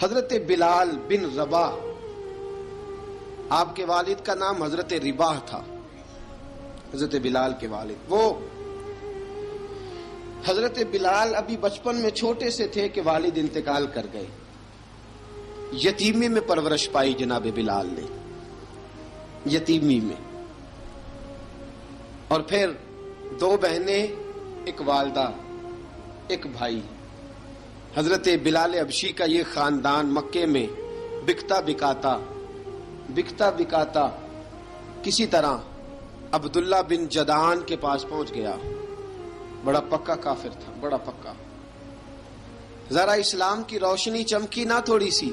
حضرت بلال بن رباح، آپ کے والد کا نام حضرت رباح تھا، حضرت بلال کے والد۔ وہ حضرت بلال ابھی بچپن میں چھوٹے سے تھے کہ والد انتقال کر گئے، یتیمی میں پرورش پائی جناب بلال نے، یتیمی میں، اور پھر 2 بہنیں، ایک والدہ، ایک بھائی۔ حضرت بلال حبشی کا یہ خاندان مکے میں بکتا بکاتا کسی طرح عبداللہ بن جدعان کے پاس پہنچ گیا۔ بڑا پکا کافر تھا، بڑا پکا۔ ذرا اسلام کی روشنی چمکی نہ تھوڑی سی،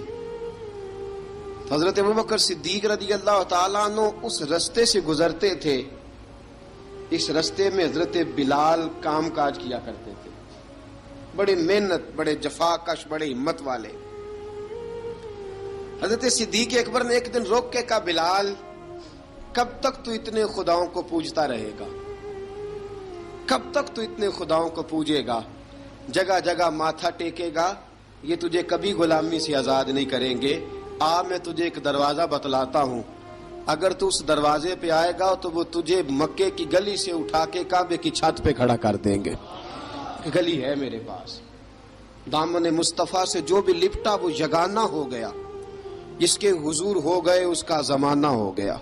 حضرت ابوبکر صدیق رضی اللہ تعالیٰ عنہ اس رستے سے گزرتے تھے، اس رستے میں حضرت بلال کام کاج کیا کرتے تھے، بڑے محنت، بڑے جفاکش، بڑے ہمت والے۔ حضرت صدیق اکبر نے ایک دن روک کے کہا، بلال کب تک تو اتنے خداؤں کو پوجتا رہے گا؟ کب تک تو اتنے خداؤں کو پوجے گا، جگہ جگہ ماتھا ٹیکے گا؟ یہ تجھے کبھی غلامی سے آزاد نہیں کریں گے۔ میں تجھے ایک دروازہ بتلاتا ہوں، اگر تو اس دروازے پہ آئے گا تو وہ تجھے مکے کی گلی سے اٹھا کے کعبے کی چھت پہ کھڑا کر دیں گے۔ گلی ہے میرے پاس، دامن مصطفیٰ سے جو بھی لپٹا وہ یگانہ ہو گیا، جس کے حضور ہو گئے اس کا زمانہ ہو گیا۔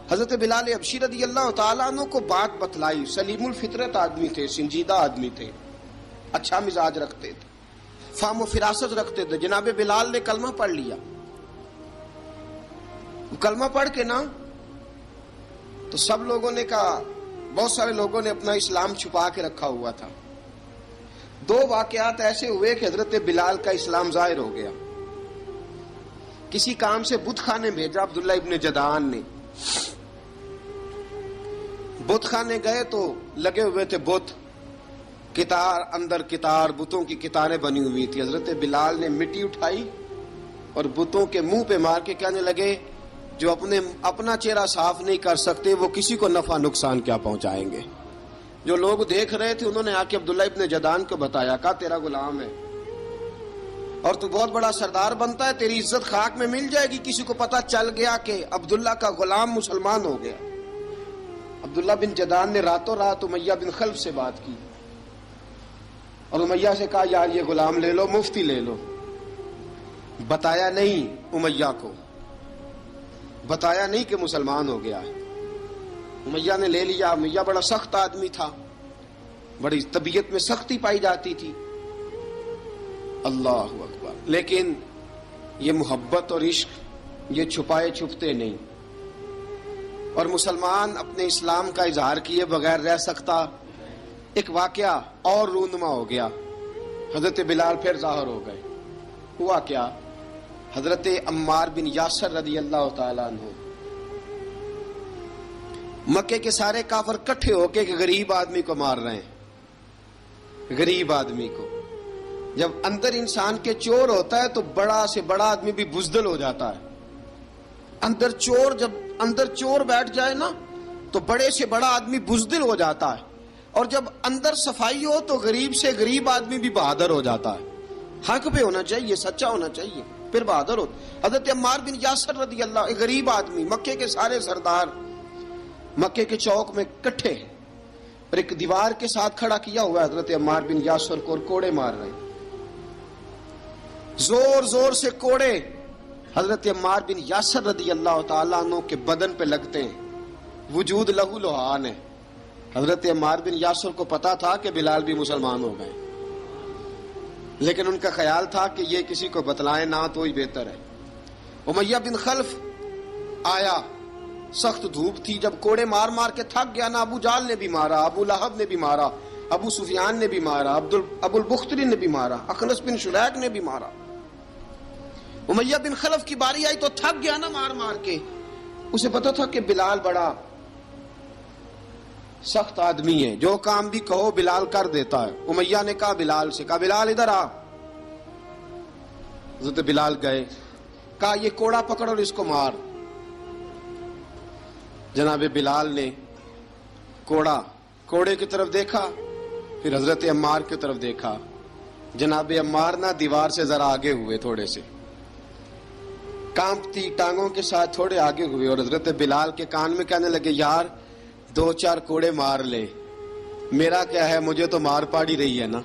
حضرت بلال حبشی رضی اللہ تعالیٰ عنہ کو بات بتلائی، سلیم الفطرت آدمی تھے، سنجیدہ آدمی تھے، اچھا مزاج رکھتے تھے، فہم و فراست رکھتے تھے۔ جناب بلال نے کلمہ پڑھ لیا، کلمہ پڑھ کے نا تو سب لوگوں نے کہا، بہت سارے لوگوں نے اپنا اسلام چھپا کے رکھا ہوا تھا۔ 2 واقعات ایسے ہوئے کہ حضرت بلال کا اسلام ظاہر ہو گیا۔ کسی کام سے بت خانے بھیجا عبداللہ ابن جدعان نے، بت خانے گئے تو لگے ہوئے تھے بت، کتار اندر کتار، بتوں کی کتاریں بنی ہوئی تھی۔ حضرت بلال نے مٹی اٹھائی اور بتوں کے منہ پہ مار کے کہنے لگے، جو اپنا چہرہ صاف نہیں کر سکتے وہ کسی کو نفع نقصان کیا پہنچائیں گے۔ جو لوگ دیکھ رہے تھے انہوں نے آ کے عبداللہ ابن جدعان کو بتایا، کہا تیرا غلام ہے اور تو بہت بڑا سردار بنتا ہے، تیری عزت خاک میں مل جائے گی کسی کو پتہ چل گیا کہ عبداللہ کا غلام مسلمان ہو گیا۔ عبداللہ بن جدعان نے راتوں رات امیہ بن خلف سے بات کی اور امیہ سے کہا، یار یہ غلام لے لو، مفتی لے لو۔ بتایا نہیں امیہ کو، بتایا نہیں کہ مسلمان ہو گیا ہے۔ امیہ نے لے لیا۔ امیہ بڑا سخت آدمی تھا، بڑی طبیعت میں سختی پائی جاتی تھی، اللہ اکبر۔ لیکن یہ محبت اور عشق یہ چھپائے چھپتے نہیں، اور مسلمان اپنے اسلام کا اظہار کیے بغیر رہ سکتا۔ ایک واقعہ اور رونما ہو گیا، حضرت بلال پھر ظاہر ہو گئے۔ ہوا کیا؟ حضرت عمار بن یاسر رضی اللہ تعالیٰ عنہ، مکے کے سارے کافر کٹھے ہو کے ایک غریب آدمی کو مار رہے ہیں، غریب آدمی کو۔ جب اندر انسان کے چور ہوتا ہے تو بڑا سے بڑا آدمی بھی بزدل ہو جاتا ہے۔ جب اندر چور بیٹھ جائے نا تو بڑے سے بڑا آدمی بزدل ہو جاتا ہے، اور جب اندر صفائی ہو تو غریب سے غریب آدمی بھی بہادر ہو جاتا ہے۔ حق پہ ہونا چاہیے، سچا ہونا چاہیے، پھر بہادر ہو۔ حضرت عمار بن یاسر رضی اللہ، ایک غریب آدمی، مکے کے سارے سردار مکے کے چوک میں کٹھے ہیں اور ایک دیوار کے ساتھ کھڑا کیا ہوا ہے حضرت عمار بن یاسر کو، اور کوڑے مار رہے ہیں، زور زور سے کوڑے حضرت عمار بن یاسر رضی اللہ تعالیٰ عنہ کے بدن پہ لگتے ہیں، وجود لہو لہان ہے۔ حضرت عمار بن یاسر کو پتا تھا کہ بلال بھی مسلمان ہو گئے، لیکن ان کا خیال تھا کہ یہ کسی کو بتلائیں نہ تو ہی بہتر ہے۔ امیہ بن خلف آیا، سخت دھوپ تھی، جب کوڑے مار مار کے تھک گیا نا، ابو جال نے بھی مارا، ابو لہب نے بھی مارا، ابو سفیان نے بھی مارا، ابو البختری نے بھی مارا، اخنس بن شلیک نے بھی مارا۔ امیہ بن خلف کی باری آئی تو تھک گیا نا مار مار کے، اسے پتا تھا کہ بلال بڑا سخت آدمی ہے، جو کام بھی کہو بلال کر دیتا ہے۔ امیہ نے کہا بلال سے، کہا بلال ادھر آ۔ حضرت بلال گئے، کہا یہ کوڑا پکڑ اور اس کو مار۔ جناب بلال نے کوڑے کی طرف دیکھا، پھر حضرت عمار کی طرف دیکھا، جناب عمار نہ دیوار سے ذرا آگے ہوئے، تھوڑے سے کانپتی ٹانگوں کے ساتھ تھوڑے آگے ہوئے، اور حضرت بلال کے کان میں کہنے لگے یار 2-4 کوڑے مار لے، میرا کیا ہے، مجھے تو مار پاڑ ہی رہی ہے نا،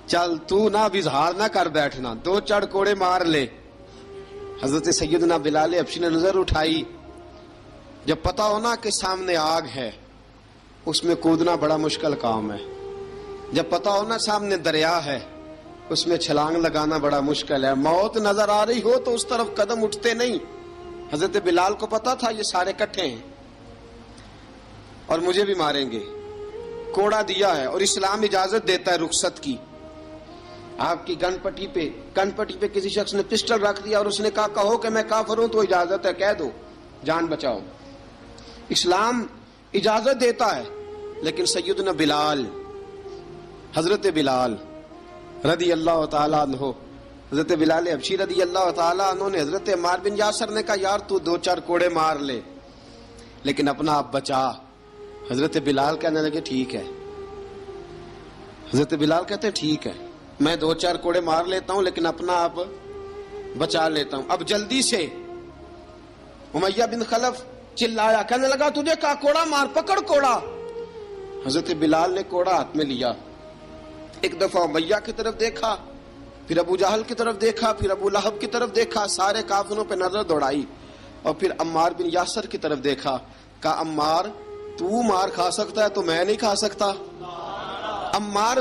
چل تو نہ اب اظہار نہ کر بیٹھنا، 2-4 کوڑے مار لے۔ حضرت سیدنا بلال حبشی نے نظر اٹھائی، جب پتا ہونا کہ سامنے آگ ہے اس میں کودنا بڑا مشکل کام ہے، جب پتا ہونا سامنے دریا ہے اس میں چھلانگ لگانا بڑا مشکل ہے، موت نظر آ رہی ہو تو اس طرف قدم اٹھتے نہیں۔ حضرت بلال کو پتا تھا یہ سارے کٹھے ہیں اور مجھے بھی ماریں گے، کوڑا دیا ہے، اور اسلام اجازت دیتا ہے رخصت کی۔ آپ کی گن پٹی پہ کسی شخص نے پسٹل رکھ دیا اور اس نے کہا کہو کہ میں کافر ہوں تو اجازت ہے، کہہ دو، جان بچاؤ، اسلام اجازت دیتا ہے۔ لیکن سیدنا بلال، حضرت بلال رضی اللہ تعالیٰ عنہ، حضرت بلال حبشی رضی اللہ تعالیٰ عنہ نے حضرت عمار بن یاسر نے کہا یار تو 2-4 کوڑے مار لے لیکن اپنا آپ بچا۔ حضرت بلال کہنے لگے ٹھیک ہے، حضرت بلال کہتے ہیں ٹھیک ہے، میں 2-4 کوڑے مار لیتا ہوں لیکن اپنا آپ بچا لیتا ہوں۔ اب جلدی سے امیہ بن خلف چلایا، کہنے لگا تجھے کہا کوڑا مار، پکڑ کوڑا۔ حضرت بلال نے کوڑا ہاتھ میں لیا، ایک دفعہ امیہ کی طرف دیکھا، پھر ابو جہل کی طرف دیکھا، پھر ابو لہب کی طرف دیکھا، سارے کافروں پہ نظر دوڑائی، اور پھر عمار بن یاسر کی طرف دیکھا، کہا عمار تو مار کھا سکتا ہے تو میں نہیں کھا سکتا، عمار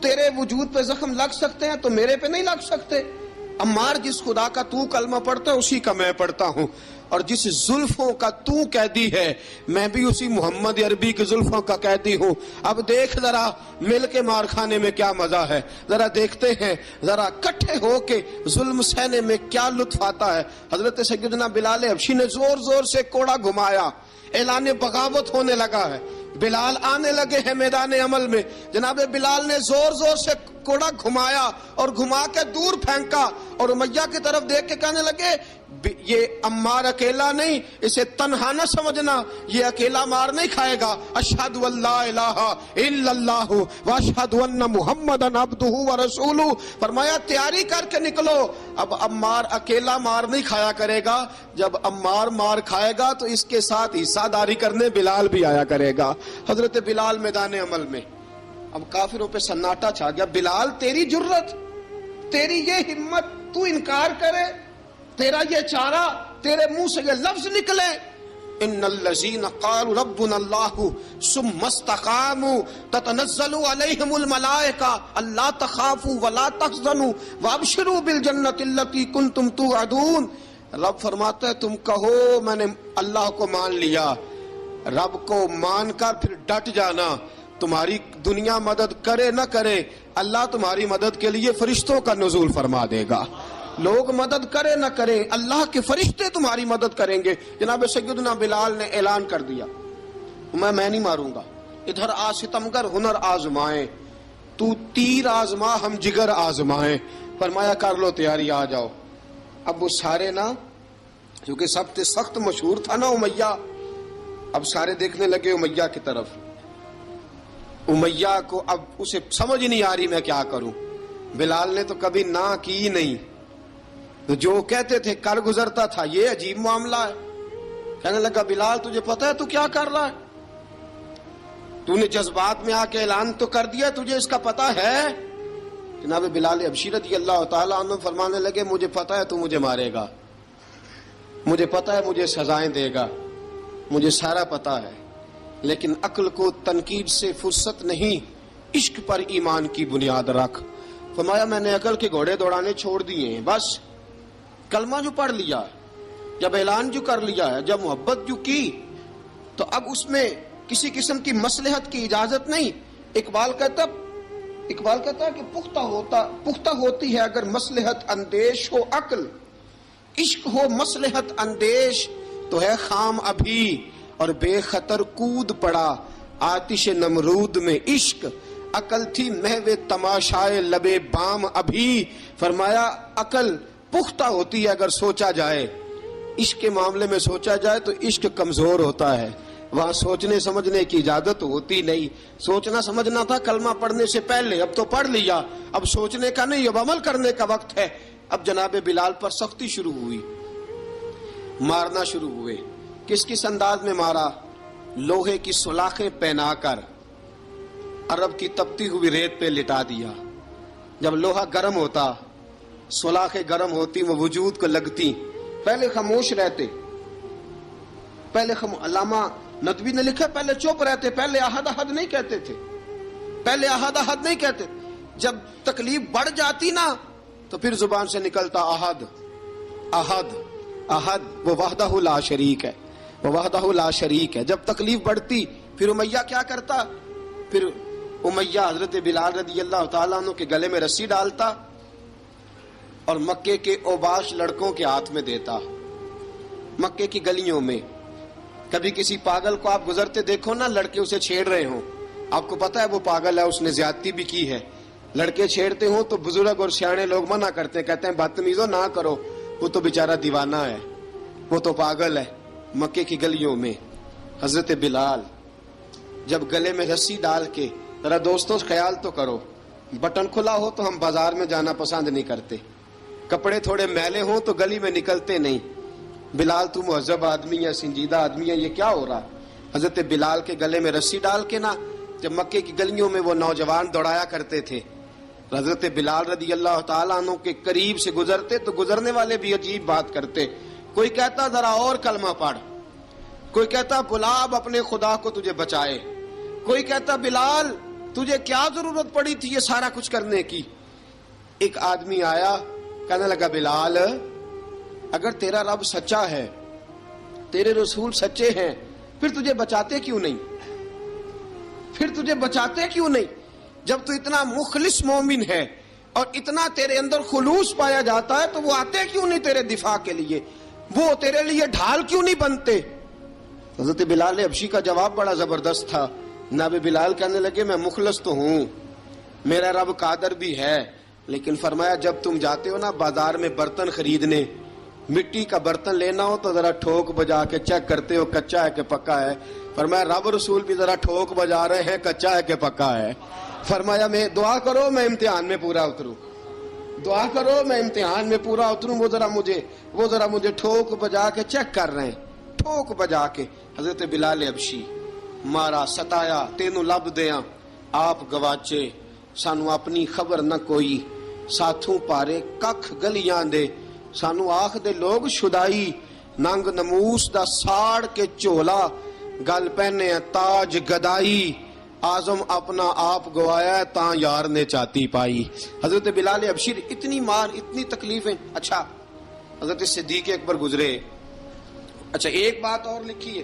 تیرے وجود پہ زخم لگ سکتے ہیں تو میرے پہ نہیں لگ سکتے، عمار جس خدا کا تو کلمہ پڑھتا ہے اسی کا میں پڑھتا ہوں، اور جس زلفوں کا تو قیدی ہے میں بھی اسی محمد عربی کی زلفوں کا قیدی ہوں۔ اب دیکھ ذرا مل کے مار کھانے میں کیا مزہ ہے، ذرا دیکھتے ہیں، ذرا کٹھے ہو کے ظلم سہنے میں کیا لطف آتا ہے۔ حضرت سیدنا بلال حبشی نے زور زور سے کوڑا گھمایا، اعلان بغاوت ہونے لگا ہے، بلال آنے لگے ہیں میدان عمل میں۔ جناب بلال نے زور زور سے کوڑا گھمایا اور گھما کے دور پھینکا، اور امیہ کی طرف دیکھ کے کہنے لگے یہ عمار اکیلا نہیں، اسے تنہا نہ سمجھنا، یہ اکیلا مار نہیں کھائے گا۔ اشہد ان لا الہ الا اللہ واشہد ان محمدن عبدہ ورسولہ، فرمایا تیاری کر کے نکلو، اب عمار اکیلا مار نہیں کھایا کرے گا، جب عمار مار کھائے گا تو اس کے ساتھ حصہ داری کرنے بلال بھی آیا کرے گا۔ حضرت بلال میدان عمل میں، اب کافروں پہ سناٹا چھا گیا۔ بلال تیری جرت، تیری یہ ہمت، تو انکار کرے، تیرا یہ چارہ، تیرے منہ سے یہ لفظ نکلے، ان الذین قالوا ربنا اللہ ثم استقاموا تتنزل علیہم الملائکہ الا تخافوا ولا تحزنوا وابشروا بالجنۃ التی کنتم توعدون۔ رب فرماتا ہے تم کہو میں نے اللہ کو مان لیا، رب کو مان کر پھر ڈٹ جانا، تمہاری دنیا مدد کرے نہ کرے اللہ تمہاری مدد کے لیے فرشتوں کا نزول فرما دے گا، لوگ مدد کرے نہ کرے اللہ کے فرشتے تمہاری مدد کریں گے۔ جناب سیدنا بلال نے اعلان کر دیا میں نہیں ماروں گا، ادھر آ ستمگر ہنر آزمائیں، تو تیر آزما ہم جگر آزمائیں، فرمایا کر لو تیاری آ جاؤ۔ اب وہ سارے نا، کیونکہ سب سے سخت مشہور تھا نا امیہ، اب سارے دیکھنے لگے امیہ کی طرف، امیہ کو اب اسے سمجھ نہیں آ رہی میں کیا کروں۔ بلال نے تو کبھی نہ کی نہیں، تو جو کہتے تھے کر گزرتا تھا، یہ عجیب معاملہ ہے۔ کہنے لگا بلال تجھے پتا ہے تو کیا کر رہا ہے، تو نے جذبات میں آ کے اعلان تو کر دیا، تجھے اس کا پتا ہے؟ جناب بلال حبشی رضی اللہ تعالیٰ عنہ فرمانے لگے مجھے پتا ہے تو مجھے مارے گا، مجھے پتا ہے مجھے سزائیں دے گا، مجھے سارا پتا ہے، لیکن عقل کو تنقید سے فرصت نہیں، عشق پر ایمان کی بنیاد رکھ۔ فرمایا میں نے عقل کے گھوڑے دوڑانے چھوڑ دیے ہیں، بس کلمہ جو پڑھ لیا، جب اعلان جو کر لیا ہے، جب محبت جو کی، تو اب اس میں کسی قسم کی مصلحت کی اجازت نہیں۔ اقبال کہتا ہے کہ پختہ ہوتی ہے اگر مصلحت اندیش ہو عقل، عشق ہو مصلحت اندیش تو ہے خام ابھی، اور بے خطر کود پڑا آتش نمرود میں عشق، عقل تھی محو تماشائے لبے بام ابھی۔ فرمایا عقل پختہ ہوتی ہے اگر سوچا جائے، عشق کے معاملے میں سوچا جائے تو عشق کمزور ہوتا ہے، وہاں سوچنے سمجھنے کی اجازت ہوتی نہیں. سوچنا سمجھنا تھا کلمہ پڑھنے سے پہلے، اب تو پڑھ لیا، اب سوچنے کا نہیں، اب عمل کرنے کا وقت ہے. اب جناب بلال پر سختی شروع ہوئی، مارنا شروع ہوئے. کس انداز میں مارا؟ لوہے کی سلاخیں پہنا کر عرب کی تپتی ہوئی ریت پہ لٹا دیا. جب لوہا گرم ہوتا، سلاخیں گرم ہوتی، وہ وجود کو لگتی. پہلے خاموش رہتے، پہلے علامہ ندوی نے لکھا پہلے چپ رہتے، پہلے احد احد نہیں کہتے تھے، پہلے احد احد نہیں کہتے. جب تکلیف بڑھ جاتی نا تو پھر زبان سے نکلتا احد احد احد. وہ وحدہ لا شریک ہے، وہ وحدہ لا شریک ہے. جب تکلیف بڑھتی پھر امیہ کیا کرتا؟ پھر امیہ حضرت بلال رضی اللہ تعالیٰ عنہ کے گلے میں رسی ڈالتا اور مکے کے اوباش لڑکوں کے ہاتھ میں دیتا. مکے کی گلیوں میں کبھی کسی پاگل کو آپ گزرتے دیکھو نا، لڑکے اسے چھیڑ رہے ہوں، آپ کو پتا ہے وہ پاگل ہے، اس نے زیادتی بھی کی ہے. لڑکے چھیڑتے ہوں تو بزرگ اور سیانے لوگ منع کرتے ہیں، کہتے ہیں بدتمیزوں نہ کرو، وہ تو بیچارہ دیوانہ ہے، وہ تو پاگل ہے. مکے کی گلیوں میں حضرت بلال جب گلے میں رسی ڈال کے، ذرا دوستوں خیال تو کرو، بٹن کھلا ہو تو ہم بازار میں جانا پسند نہیں کرتے، کپڑے تھوڑے میلے ہوں تو گلی میں نکلتے نہیں. بلال تو مہذب آدمی ہے، سنجیدہ آدمی ہے، یہ کیا ہو رہا؟ حضرت بلال کے گلے میں رسی ڈال کے نا، جب مکے کی گلیوں میں وہ نوجوان دوڑایا کرتے تھے، حضرت بلال رضی اللہ تعالیٰ عنہ کے قریب سے گزرتے تو گزرنے والے بھی عجیب بات کرتے. کوئی کہتا ذرا اور کلمہ پڑھ، کوئی کہتا بلا اب اپنے خدا کو تجھے بچائے، کوئی کہتا بلال تجھے کیا ضرورت پڑی تھی یہ سارا کچھ کرنے کی. ایک آدمی آیا کہنے لگا بلال اگر تیرا رب سچا ہے، تیرے رسول سچے ہیں، پھر تجھے بچاتے کیوں نہیں؟ پھر تجھے بچاتے کیوں نہیں؟ جب تو اتنا مخلص مومن ہے اور اتنا تیرے اندر خلوص پایا جاتا ہے تو وہ آتے کیوں نہیں تیرے دفاع کے لیے؟ وہ تیرے لیے ڈھال کیوں نہیں بنتے؟ حضرت بلال حبشی کا جواب بڑا زبردست تھا. جناب بلال کہنے لگے میں مخلص تو ہوں، میرا رب قادر بھی ہے، لیکن فرمایا جب تم جاتے ہو نا بازار میں برتن خریدنے، مٹی کا برتن لینا ہو تو ذرا ٹھوک بجا کے چیک کرتے ہو کچا ہے کہ پکا ہے. فرمایا رب رسول بھی ذرا ٹھوک بجا رہے ہیں کچا ہے کہ پکا ہے. فرمایا میں دعا کرو میں امتحان میں پورا اتروں، دعا کرو میں امتحان میں پورا اتروں. وہ ذرا مجھے ٹھوک بجا کے چیک کر رہے ہیں، ٹھوک بجا کے. حضرت بلال حبشی مارا ستایا تینوں لب دیاں آپ گواچے، سانو اپنی خبر نہ کوئی، ساتھوں پارے ککھ گلیاں دے، سانو آخ دے لوگ شدائی، ننگ نموس دا ساڑ کے چولا، گل پہنے تاج گدائی، آزم اپنا آپ گوایا ہے تاں یار نے چاتی پائی. حضرت بلال حبشی اتنی مار اتنی تکلیفیں. اچھا حضرت صدیق اکبر گزرے. اچھا ایک بات اور لکھی ہے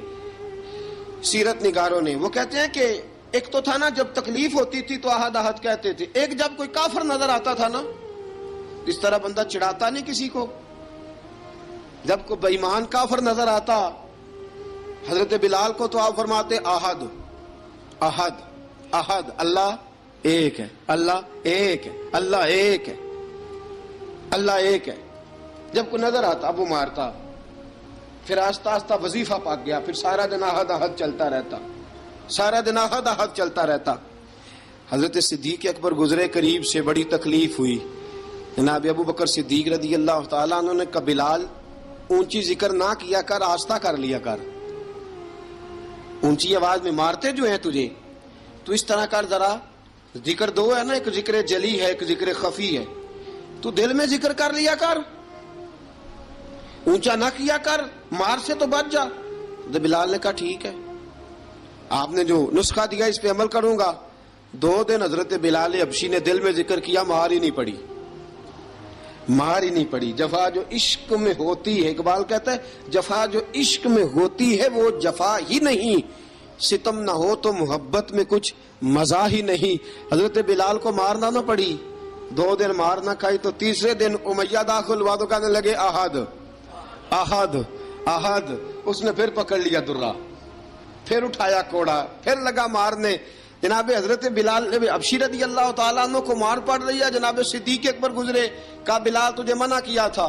سیرت نگاروں نے، وہ کہتے ہیں کہ ایک تو تھا نا جب تکلیف ہوتی تھی تو احد احد کہتے تھے، ایک جب کوئی کافر نظر آتا تھا نا، اس طرح بندہ چڑھاتا نہیں کسی کو، جب کوئی بے ایمان کافر نظر آتا حضرت بلال کو تو آپ فرماتے احد احد احد، اللہ ایک ہے، اللہ ایک ہے، اللہ ایک ہے، اللہ ایک ہے. جب کوئی نظر آتا اب وہ مارتا. پھر آہستہ آہستہ وظیفہ پاک گیا، پھر سارا دن احد احد چلتا رہتا، سارا دن احد احد چلتا رہتا. حضرت صدیق اکبر گزرے قریب سے، بڑی تکلیف ہوئی. جناب ابو بکر صدیق رضی اللہ تعالیٰ عنہ نے کہا بلال اونچی ذکر نہ کیا کر، آہستہ کر لیا کر، اونچی آواز میں مارتے جو ہیں تجھے تو اس طرح کر، ذرا ذکر دو ہے نا، ایک ذکر جلی ہے ایک ذکر خفی ہے، تو دل میں ذکر کر لیا کر، اونچا نہ کیا کر، مار سے تو بچ جا. تو بلال نے کہا ٹھیک ہے، آپ نے جو نسخہ دیا اس پہ عمل کروں گا. 2 دن حضرت بلال حبشی نے دل میں ذکر کیا، مار ہی نہیں پڑی، مار ہی نہیں پڑی. جفا جو عشق میں ہوتی ہے، اقبال کہتا ہے جفا جو عشق میں ہوتی ہے وہ جفا ہی نہیں، ستم نہ ہو تو محبت میں کچھ مزہ ہی نہیں. حضرت بلال کو مارنا نہ پڑی، 2 دن مار نہ کھائی تو تیسرے دن امیہ داخل ہوا تو کہنے لگے احد احد احد. اس نے پھر پکڑ لیا درہ، پھر اٹھایا کوڑا، پھر لگا مارنے. جناب حضرت بلال حبشی رضی اللہ تعالیٰ عنہ کو مار پڑ رہی ہے. جناب صدیق اکبر گزرے، کہا بلال تجھے منع کیا تھا،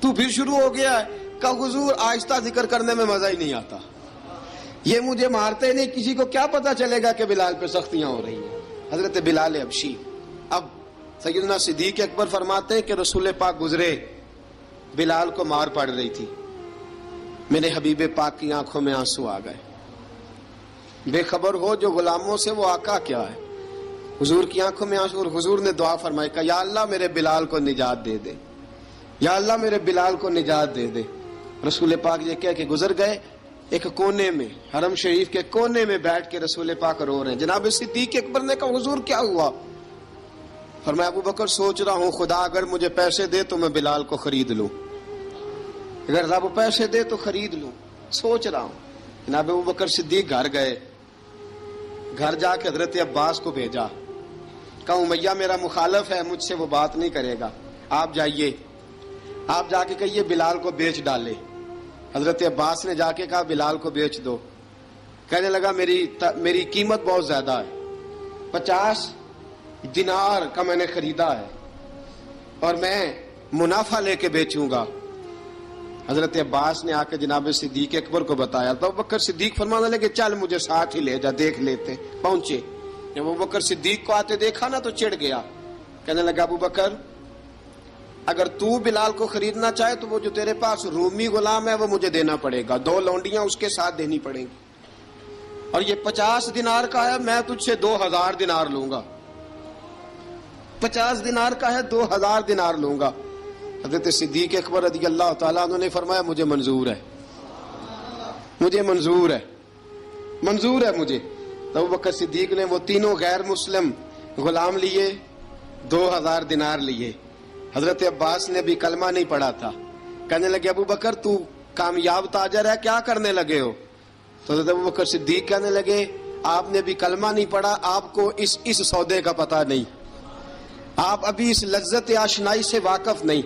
تو پھر شروع ہو گیا ہے. کہا حضور آہستہ ذکر کرنے میں مزہ ہی نہیں آتا، یہ مجھے مارتے نہیں، کسی کو کیا پتا چلے گا کہ بلال پہ سختیاں ہو رہی ہیں. حضرت بلال حبشی. اب سیدنا صدیق اکبر فرماتے ہیں کہ رسول پاک گزرے، بلال کو مار پڑ رہی تھی، میرے حبیب پاک کی آنکھوں میں آنسو آ گئے. بے خبر ہو جو غلاموں سے وہ آقا کیا ہے. حضور کی آنکھوں میں آنسو، اور حضور نے دعا فرمائی کہ یا اللہ میرے بلال کو نجات دے دے، یا اللہ میرے بلال کو نجات دے دے. رسول پاک یہ کہہ کے گزر گئے. ایک کونے میں، حرم شریف کے کونے میں بیٹھ کے رسول پاک رو رہے ہیں. جناب صدیق اکبر نے کہا حضور کیا ہوا؟ فرمایا ابو بکر سوچ رہا ہوں خدا اگر مجھے پیسے دے تو میں بلال کو خرید لوں، اگر رب پیسے دے تو خرید لوں، سوچ رہا ہوں. جناب ابو بکر صدیق گھر گئے، گھر جا کے حضرت عباس کو بھیجا، کہا امیہ میرا مخالف ہے، مجھ سے وہ بات نہیں کرے گا، آپ جائیے، آپ جا کے کہیے بلال کو بیچ ڈالے. حضرت عباس نے جا کے کہا بلال کو بیچ دو. کہنے لگا میری قیمت بہت زیادہ ہے، 50 دینار کا میں نے خریدا ہے اور میں منافع لے کے بیچوں گا. حضرت عباس نے آ کے جناب صدیق اکبر کو بتایا تو ابو بکر صدیق فرمانے لگے چل مجھے ساتھ ہی لے جا، دیکھ لیتے. پہنچے، جب ابو بکر صدیق کو آتے دیکھا نا تو چڑ گیا. کہنے لگا ابو بکر اگر تو بلال کو خریدنا چاہے تو وہ جو تیرے پاس رومی غلام ہے وہ مجھے دینا پڑے گا، 2 لونڈیاں اس کے ساتھ دینی پڑیں گی، اور یہ 50 دینار کا ہے، میں تجھ سے 2000 دینار لوں گا. 50 دینار کا ہے، 2000 دینار لوں گا. حضرت صدیق اکبر رضی اللہ تعالیٰ عنہ نے فرمایا مجھے منظور ہے، مجھے منظور ہے، منظور ہے مجھے. تو ابو بکر صدیق نے وہ تینوں غیر مسلم غلام لیے، 2000 دینار لیے. حضرت عباس نے بھی کلمہ نہیں پڑھا تھا. کہنے لگے ابو بکر تو کامیاب تاجر ہے، کیا کرنے لگے ہو؟ تو حضرت ابو بکر صدیق کہنے لگے آپ نے بھی کلمہ نہیں پڑھا، آپ کو اس سودے کا پتہ نہیں، آپ ابھی اس لذت آشنائی سے واقف نہیں،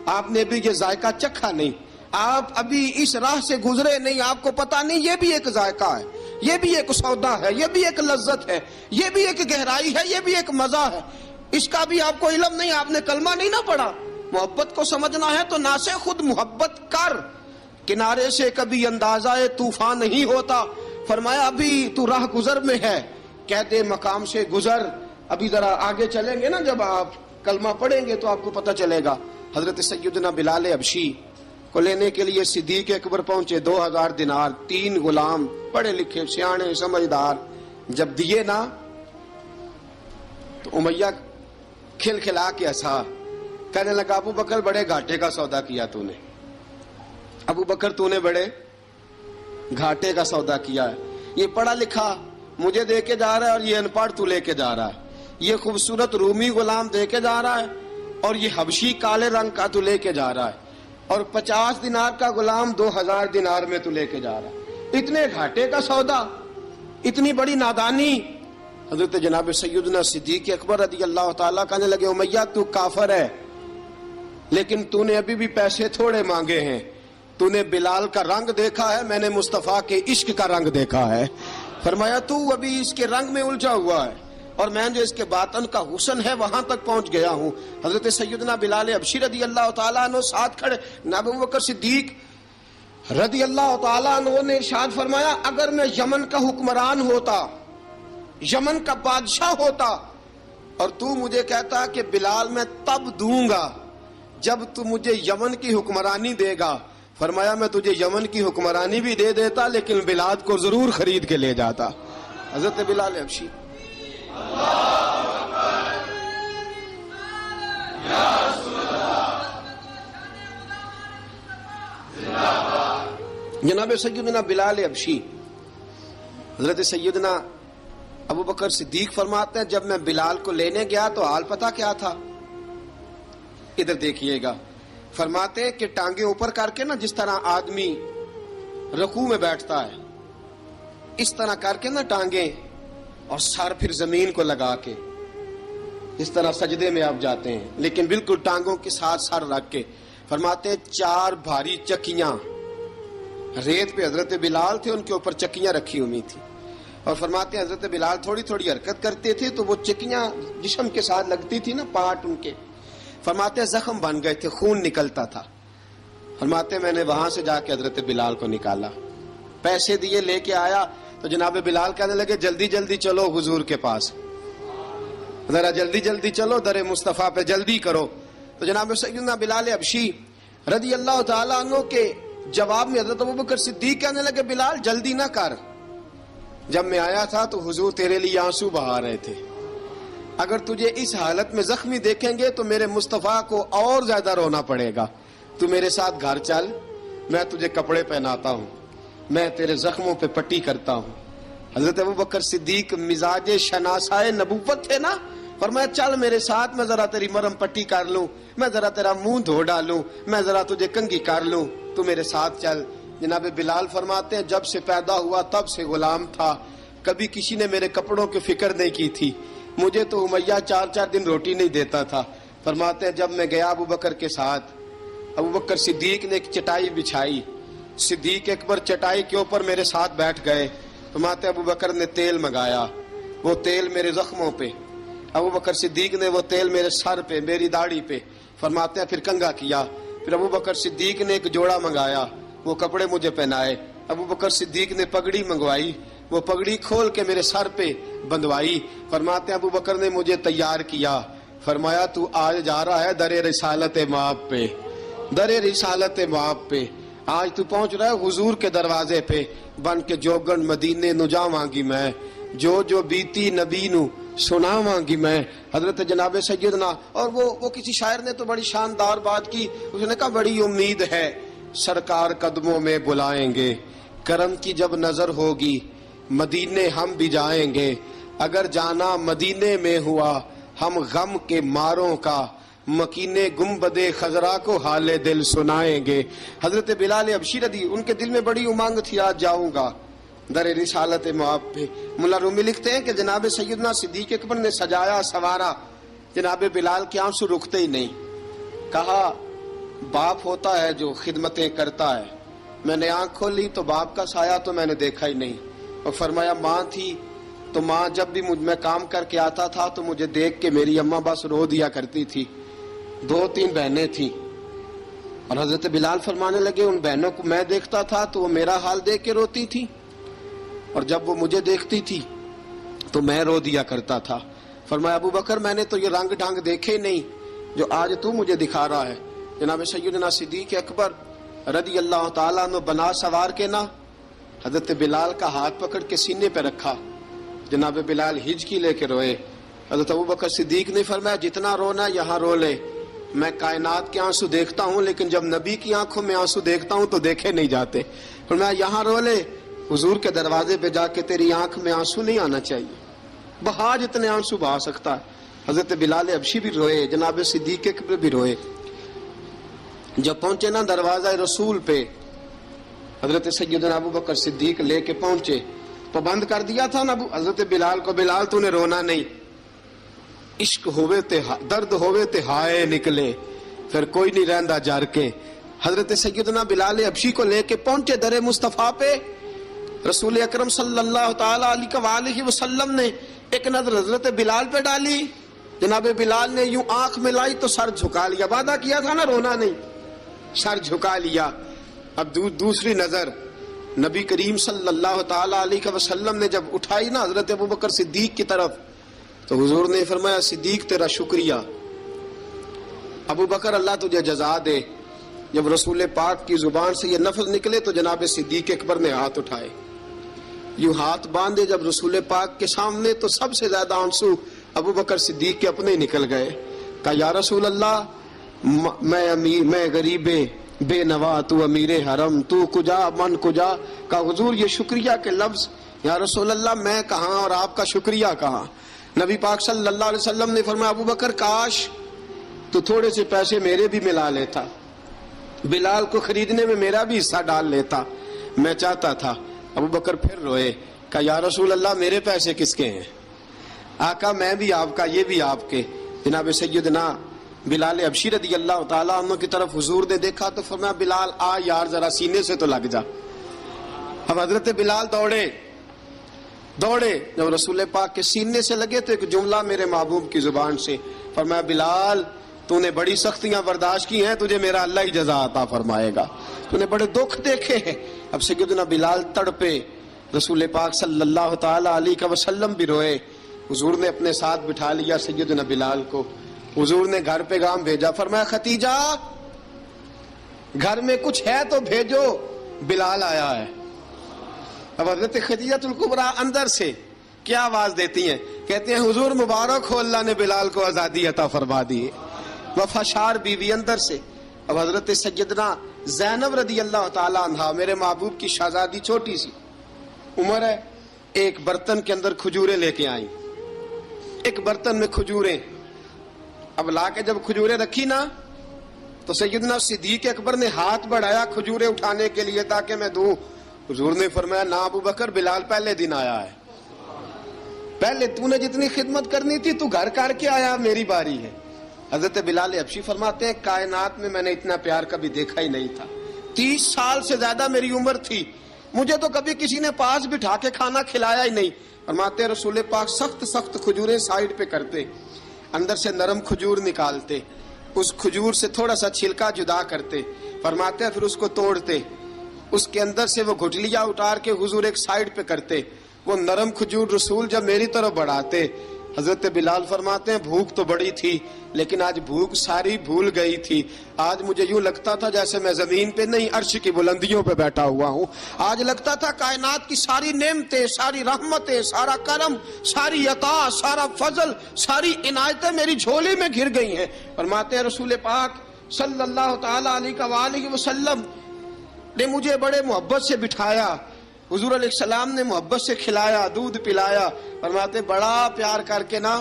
آپ نے بھی یہ ذائقہ چکھا نہیں، آپ ابھی اس راہ سے گزرے نہیں، آپ کو پتہ نہیں یہ بھی ایک ذائقہ ہے، یہ بھی ایک سودا ہے، یہ بھی ایک لذت ہے، یہ بھی ایک گہرائی ہے، یہ بھی ایک مزہ ہے، اس کا بھی آپ کو علم نہیں، آپ نے کلمہ نہیں نہ پڑھا. محبت کو سمجھنا ہے تو نہ سے خود محبت کر، کنارے سے کبھی اندازہ طوفان نہیں ہوتا. فرمایا ابھی تو راہ گزر میں ہے، کہتے مقام سے گزر، ابھی ذرا آگے چلیں گے نا، جب آپ کلمہ پڑھیں گے تو آپ کو پتہ چلے گا. حضرت سیدنا بلال حبشی کو لینے کے لیے صدیق اکبر پہنچے، 2000 دینار، 3 غلام پڑھے لکھے سیانے سمجھدار. جب دیے نا تو امیہ کھل کھلا کے ہنسا. کہنے لگا ابو بکر بڑے گھاٹے کا سودا کیا تو نے، ابو بکر تو نے بڑے گھاٹے کا سودا کیا ہے. یہ پڑھا لکھا مجھے دے کے جا رہا ہے اور یہ ان پڑھ تو لے کے جا رہا ہے، یہ خوبصورت رومی غلام دے کے جا رہا ہے اور یہ حبشی کالے رنگ کا تو لے کے جا رہا ہے، اور 50 دینار کا غلام 2000 دینار میں تو لے کے جا رہا ہے. اتنے گھاٹے کا سودا، اتنی بڑی نادانی. حضرت جناب سیدنا صدیق اکبر رضی اللہ تعالیٰ کہنے لگے امیہ تو کافر ہے، لیکن تو نے ابھی بھی پیسے تھوڑے مانگے ہیں، تو نے بلال کا رنگ دیکھا ہے، میں نے مصطفیٰ کے عشق کا رنگ دیکھا ہے. فرمایا تو ابھی اس کے رنگ میں الجھا ہوا ہے اور میں جو اس کے باطن کا حسن ہے وہاں تک پہنچ گیا ہوں. حضرت سیدنا بلال حبشی رضی اللہ تعالیٰ عنہ ساتھ کھڑے. ابو بکر صدیق رضی اللہ تعالیٰ عنہ نے ارشاد فرمایا اگر میں یمن کا حکمران ہوتا، یمن کا بادشاہ ہوتا، اور تو مجھے کہتا کہ بلال میں تب دوں گا جب تو مجھے یمن کی حکمرانی دے گا. فرمایا میں تجھے یمن کی حکمرانی بھی دے دیتا لیکن بلال کو ضرور خرید کے لے جاتا. حضرت بلال حبشی. جناب سیدنا بلال حبشی، حضرت سیدنا ابو بکر صدیق فرماتے ہیں جب میں بلال کو لینے گیا تو حال پتہ کیا تھا؟ ادھر دیکھیے گا. فرماتے ہیں کہ ٹانگیں اوپر کر کے نا، جس طرح آدمی رکوع میں بیٹھتا ہے اس طرح کر کے نا ٹانگیں، اور سر پھر زمین کو لگا کے اس طرح سجدے میں آپ جاتے ہیں، لیکن بالکل ٹانگوں کے ساتھ سر رکھ کے. فرماتے ہیں 4 بھاری چکیاں ریت پہ حضرت بلال تھے، ان کے اوپر چکیاں رکھی ہوئی تھی، اور فرماتے ہیں حضرت بلال تھوڑی تھوڑی حرکت کرتے تھے تو وہ چکیاں جسم کے ساتھ لگتی تھی نا، پارٹ ان کے. فرماتے ہیں زخم بن گئے تھے، خون نکلتا تھا. فرماتے ہیں میں نے وہاں سے جا کے حضرت بلال کو نکالا. پیسے دیے لے کے آیا تو جناب بلال کہنے لگے جلدی جلدی چلو حضور کے پاس، ذرا جلدی جلدی چلو در مصطفیٰ پہ جلدی کرو. تو جناب سیدنا بلال حبشی رضی اللہ تعالیٰ عنہ کے جواب میں حضرت ابوبکر صدیق کہنے لگے بلال جلدی نہ کر، جب میں آیا تھا تو حضور تیرے لیے آنسو بہا رہے تھے، اگر تجھے اس حالت میں زخمی دیکھیں گے تو میرے مصطفیٰ کو اور زیادہ رونا پڑے گا، تو میرے ساتھ گھر چل، میں تجھے کپڑے پہناتا ہوں، میں تیرے زخموں پہ پٹی کرتا ہوں. حضرت ابوبکر صدیق مزاج شناسائے نبوت تھے نا، فرمایا چل میرے ساتھ، میں ذرا تیری مرم پٹی کر لوں، میں ذرا تیرا منہ دھو ڈالوں، میں ذرا تجھے کنگھی کر لوں، تو میرے ساتھ چل. جناب بلال فرماتے ہیں جب سے پیدا ہوا تب سے غلام تھا، کبھی کسی نے میرے کپڑوں کی فکر نہیں کی تھی، مجھے تو امیہ 4 دن روٹی نہیں دیتا تھا. فرماتے ہیں جب میں گیا ابوبکر کے ساتھ، ابوبکر صدیق نے ایک چٹائی بچھائی، صدیق اکبر چٹائی کے اوپر میرے ساتھ بیٹھ گئے. فرماتے ہیں ابوبکر نے تیل منگایا، وہ تیل میرے زخموں پہ، ابوبکر صدیق نے وہ تیل میرے سر پہ، میری داڑھی پہ. فرماتے ہیں پھر کنگھا کیا، پھر ابوبکر صدیق نے ایک جوڑا منگایا، وہ کپڑے مجھے پہنائے. ابوبکر صدیق نے پگڑی منگوائی، وہ پگڑی کھول کے میرے سر پہ بندھوائی. فرماتے ہیں ابوبکر نے مجھے تیار کیا، فرمایا تو آج جا رہا ہے در رسالت مآب پہ، در رسالت مآب پہ، آج تو پہنچ رہا ہے حضور کے دروازے پہ، بن کے جوگن مدینے نو جاواں گی میں، جو بیتی نبی نو سناواں گی میں. حضرت جناب سیدنا، اور وہ کسی شاعر نے تو بڑی شاندار بات کی، اس نے کہا بڑی امید ہے سرکار قدموں میں بلائیں گے، کرم کی جب نظر ہوگی مدینے ہم بھی جائیں گے، اگر جانا مدینے میں ہوا ہم غم کے ماروں کا مکینے گنبد خضرا کو حال دل سنائیں گے. حضرت بلال حبشی رضی ان کے دل میں بڑی امنگ تھی آج جاؤں گا در رسالت مآب پہ. ملا رومی لکھتے ہیں کہ جناب سیدنا صدیق اکبر نے سجایا سوارا، جناب بلال کے آنسو رکتے ہی نہیں. کہا باپ ہوتا ہے جو خدمتیں کرتا ہے، میں نے آنکھ کھولی تو باپ کا سایہ تو میں نے دیکھا ہی نہیں. اور فرمایا ماں تھی تو ماں جب بھی میں کام کر کے آتا تھا تو مجھے دیکھ کے میری اماں بس رو دیا کرتی تھی. 2-3 بہنیں تھیں، اور حضرت بلال فرمانے لگے ان بہنوں کو میں دیکھتا تھا تو وہ میرا حال دیکھ کے روتی تھی، اور جب وہ مجھے دیکھتی تھی تو میں رو دیا کرتا تھا. فرمایا ابوبکر میں نے تو یہ رنگ ڈھنگ دیکھے نہیں جو آج تو مجھے دکھا رہا ہے. جناب سیدنا صدیق اکبر رضی اللہ تعالیٰ عنہ بنا سوار کے نا حضرت بلال کا ہاتھ پکڑ کے سینے پہ رکھا، جناب بلال ہجکی لے کے روئے. حضرت ابوبکر صدیق نے فرمایا جتنا رونا یہاں رو لے، میں کائنات کے آنسو دیکھتا ہوں لیکن جب نبی کی آنکھوں میں آنسو دیکھتا ہوں تو دیکھے نہیں جاتے. فرمایا یہاں رو لے، حضور کے دروازے پہ جا کے تیری آنکھ میں آنسو نہیں آنا چاہیے، بہا جتنے آنسو بہا سکتا ہے. حضرت بلال حبشی بھی روئے، جناب صدیق اکبر بھی روئے. جب پہنچے نا دروازہ رسول پہ، حضرت سیدنا ابوبکر صدیق لے کے پہنچے تو بند کر دیا تھا نا حضرت بلال کو، بلال تو نے رونا نہیں، عشق ہوئے تے درد ہوئے تے ہائے نکلے، پھر کوئی نہیں رہندا جار کے. حضرت سیدنا بلال حبشی کو لے کے پہنچے در مصطفیٰ پہ. رسول اکرم صلی اللہ تعالی علیہ وسلم نے ایک نظر حضرت بلال پہ ڈالی، جناب بلال نے یوں آنکھ ملائی تو سر جھکا لیا، وعدہ کیا تھا نا رونا نہیں، سر جھکا لیا. اب دوسری نظر نبی کریم صلی اللہ تعالی علیہ وسلم نے جب اٹھائی نا حضرت ابوبکر صدیق کی طرف تو حضور نے فرمایا صدیق تیرا شکریہ، ابوبکر اللہ تجھے جزا دے. جب رسول پاک کی زبان سے یہ لفظ نکلے تو جناب صدیق اکبر نے ہاتھ اٹھائے، یوں ہاتھ باندھے جب رسول پاک کے سامنے تو سب سے زیادہ آنسو ابوبکر صدیق کے اپنے نکل گئے. کہا یا رسول اللہ میں غریب بے نوا، تو امیر حرم، تو کجا من کجا. کہا حضور یہ شکریہ کے لفظ، یا رسول اللہ میں کہاں اور آپ کا شکریہ کہاں. نبی پاک صلی اللہ علیہ وسلم نے فرمایا ابوبکر کاش تو تھوڑے سے پیسے میرے بھی ملا لیتا، بلال کو خریدنے میں میرا بھی حصہ ڈال لیتا، میں چاہتا تھا. ابوبکر پھر روئے. کہا یا رسول اللہ میرے پیسے کس کے ہیں؟ آقا میں بھی آپ کا، یہ بھی آپ کے. جناب سیدنا بلال حبشی رضی اللہ تعالیٰ عنہ کی طرف حضور نے دیکھا تو فرمایا بلال آ یار ذرا سینے سے تو لگ جا. اب حضرت بلال دوڑے، جب رسول پاک کے سینے سے لگے تو ایک جملہ میرے محبوب کی زبان سے، فرمایا بلال تو نے بڑی سختیاں برداشت کی ہیں، تجھے میرا اللہ ہی جزا عطا فرمائے گا، تو نے بڑے دکھ دیکھے ہیں۔ اب سیدنا بلال تڑپے، رسول پاک صلی اللہ تعالی علیہ وسلم بھی روئے۔ حضور نے اپنے ساتھ بٹھا لیا سیدنا بلال کو، حضور نے گھر پیغام بھیجا، فرمایا ختیجہ گھر میں کچھ ہے تو بھیجو، بلال آیا ہے۔ اب حضرت خدیجہ الکبریٰ اندر سے کیا آواز دیتی ہیں؟ کہتے ہیں حضور مبارک ہو، اللہ نے بلال کو آزادی عطا فرما دی ہے۔ وفاشار بیوی اندر سے۔ اب حضرت سیدنا زینب رضی اللہ تعالی عنہا، میرے محبوب کی شہزادی، چھوٹی سی عمر ہے، ایک برتن کے اندر کھجوریں لے کے آئیں، ایک برتن میں کھجوریں۔ اب لا کے جب کھجوریں رکھی نا تو سیدنا صدیق اکبر نے ہاتھ بڑھایا کھجوریں اٹھانے کے لیے تاکہ میں دوں۔ حضور نے فرمایا نہ ابو بکر، بلال پہلے دن آیا ہے، پہلے تو نے جتنی خدمت کرنی تھی تو گھر کر کے آیا، میری باری ہے۔ حضرت بلال حبشی فرماتے ہیں کائنات میں نے اتنا پیار کبھی دیکھا ہی نہیں تھا، 30 سال سے زیادہ میری عمر تھی، مجھے تو کبھی کسی نے پاس بٹھا کے کھانا کھلایا ہی نہیں۔ فرماتے ہیں رسول پاک سخت سخت کھجوریں سائیڈ پہ کرتے، اندر سے نرم کھجور نکالتے، اس کھجور سے تھوڑا سا چھلکا جدا کرتے، فرماتے ہیں پھر اس کو توڑتے، اس کے اندر سے وہ گھٹلیاں اتار کے حضور ایک سائیڈ پہ کرتے، وہ نرم کھجور رسول جب میری طرف بڑھاتے، حضرت بلال فرماتے ہیں بھوک تو بڑی تھی لیکن آج بھوک ساری بھول گئی تھی، آج مجھے یوں لگتا تھا جیسے میں زمین پہ نہیں عرش کی بلندیوں پہ بیٹھا ہوا ہوں، آج لگتا تھا کائنات کی ساری نعمتیں، ساری رحمتیں، سارا کرم، ساری عطا، سارا فضل، ساری عنایتیں میری جھولی میں گر گئی ہیں۔ فرماتے ہیں رسول پاک صلی اللہ تعالی علیہ وآلہ وسلم نے مجھے بڑے محبت سے بٹھایا، حضور علیہ السلام نے محبت سے کھلایا، دودھ پلایا، فرماتے بڑا پیار کر کے نا،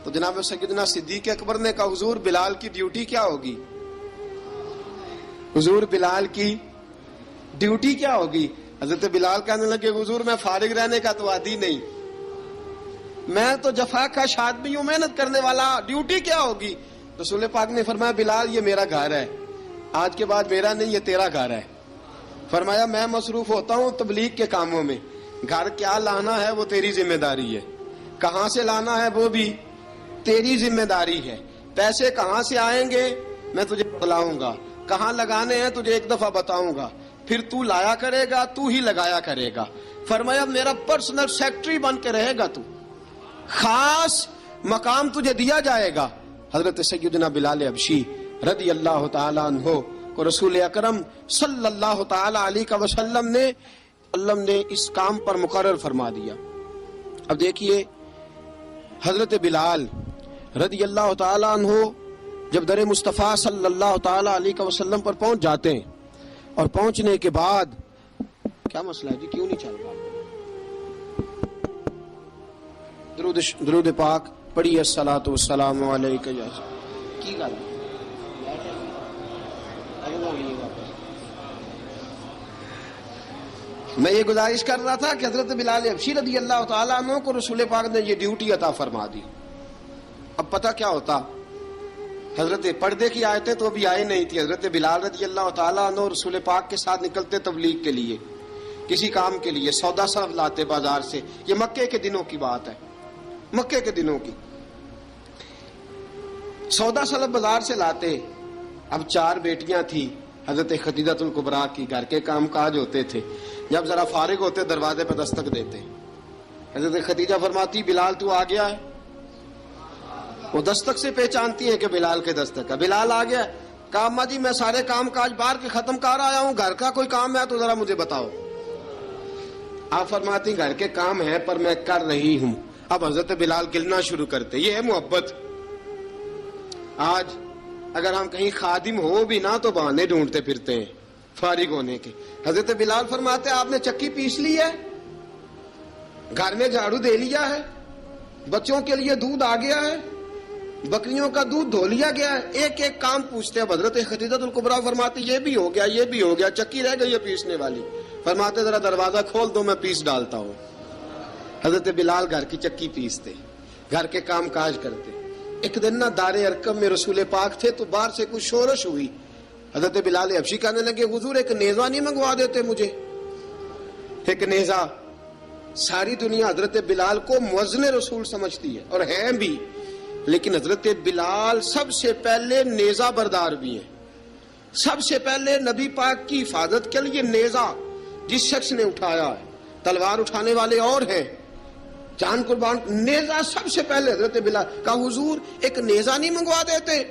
تو جناب سیدنا صدیق اکبر نے کہا حضور بلال کی ڈیوٹی کیا ہوگی؟ حضور بلال کی ڈیوٹی کیا ہوگی؟ حضرت بلال کہنے لگے حضور میں فارغ رہنے کا تو عادی نہیں، میں تو جفا کش آدمی ہوں، محنت کرنے والا، ڈیوٹی کیا ہوگی؟ رسول پاک نے فرمایا بلال یہ میرا گھر ہے، آج کے بعد میرا نہیں یہ تیرا گھر ہے۔ فرمایا میں مصروف ہوتا ہوں تبلیغ کے کاموں میں، گھر کیا لانا ہے وہ تیری ذمہ داری ہے، کہاں سے لانا ہے وہ بھی تیری ذمہ داری ہے، پیسے کہاں سے آئیں گے میں تجھے بتلاؤں گا، کہاں لگانے ہیں تجھے ایک دفعہ بتاؤں گا، پھر تو لایا کرے گا، تو ہی لگایا کرے گا۔ فرمایا میرا پرسنل سیکٹری بن کے رہے گا، تو خاص مقام تجھے دیا جائے گا۔ حضرت سیدنا بلال حبشی رضی اللہ تعالی عنہ کو رسول اکرم صلی اللہ تعالی علیہ وسلم نے اس کام پر مقرر فرما دیا۔ اب دیکھیے حضرت بلال رضی اللہ تعالی عنہ جب در مصطفیٰ صلی اللہ تعالی علیہ وسلم پر پہنچ جاتے ہیں، اور پہنچنے کے بعد کیا مسئلہ ہے جی، کیوں نہیں چل رہا؟ درود پاک پڑھیے الصلاۃ والسلام علیکہ یا کی گل میں یہ گزارش کر رہا تھا کہ حضرت بلال حبشی رضی اللہ تعالیٰ عنہ کو رسول پاک نے یہ ڈیوٹی عطا فرما دی۔ اب پتہ کیا ہوتا، حضرت پردے کی آیتیں تو ابھی آئی نہیں تھی، حضرت بلال رضی اللہ تعالیٰ عنہ رسول پاک کے ساتھ نکلتے تبلیغ کے لیے، کسی کام کے لیے، سودا صرف لاتے بازار سے، یہ مکے کے دنوں کی بات ہے، مکے کے دنوں کی سودا صرف بازار سے لاتے۔ اب 4 بیٹیاں تھی حضرت خدیجہ الکبریٰ کی، گھر کے کام کاج ہوتے تھے، جب ذرا فارغ ہوتے دروازے پہ دستک دیتے، حضرت خدیجہ فرماتی بلال تو آ گیا ہے، وہ دستک سے پہچانتی ہے کہ بلال کے دستک ہے، بلال آ گیا ہے، کہا اماں جی میں سارے کام کاج باہر کے ختم کر آیا ہوں، گھر کا کوئی کام ہے تو ذرا مجھے بتاؤ۔ آپ فرماتی گھر کے کام ہے پر میں کر رہی ہوں۔ اب حضرت بلال گلنا شروع کرتے، یہ ہے محبت۔ آج اگر ہم کہیں خادم ہو بھی نہ تو بہانے ڈھونڈتے پھرتے ہیں فارغ ہونے کے۔ حضرت بلال فرماتے آپ نے چکی پیس لی ہے، گھر میں جھاڑو دے لیا ہے، بچوں کے لیے دودھ آ گیا ہے، بکریوں کا دودھ دھو لیا گیا ہے، ایک ایک کام پوچھتے ہیں۔ حضرت خدیجہ الکبریٰ فرماتی یہ بھی ہو گیا، یہ بھی ہو گیا، چکی رہ گئی ہے پیسنے والی۔ فرماتے ذرا دروازہ کھول دو میں پیس ڈالتا ہوں۔ حضرت بلال گھر کی چکی پیستے، گھر کے کام کاج کرتے۔ ایک دن نہ دار ارقم میں رسول پاک تھے تو باہر سے کچھ شورش ہوئی، حضرت بلال حبشی کہنے لگے حضور ایک نیزہ نہیں منگوا دیتے مجھے؟ ایک نیزہ۔ ساری دنیا حضرت بلال کو مؤذن رسول سمجھتی ہے، اور ہیں بھی۔ لیکن حضرت بلال سب سے پہلے نیزہ بردار بھی ہیں. سب سے پہلے نبی پاک کی حفاظت کے لیے نیزہ جس شخص نے اٹھایا ہے، تلوار اٹھانے والے اور ہیں، جان قربان، نیزہ سب سے پہلے حضرت بلال کا. حضور ایک نیزہ نہیں منگوا دیتے؟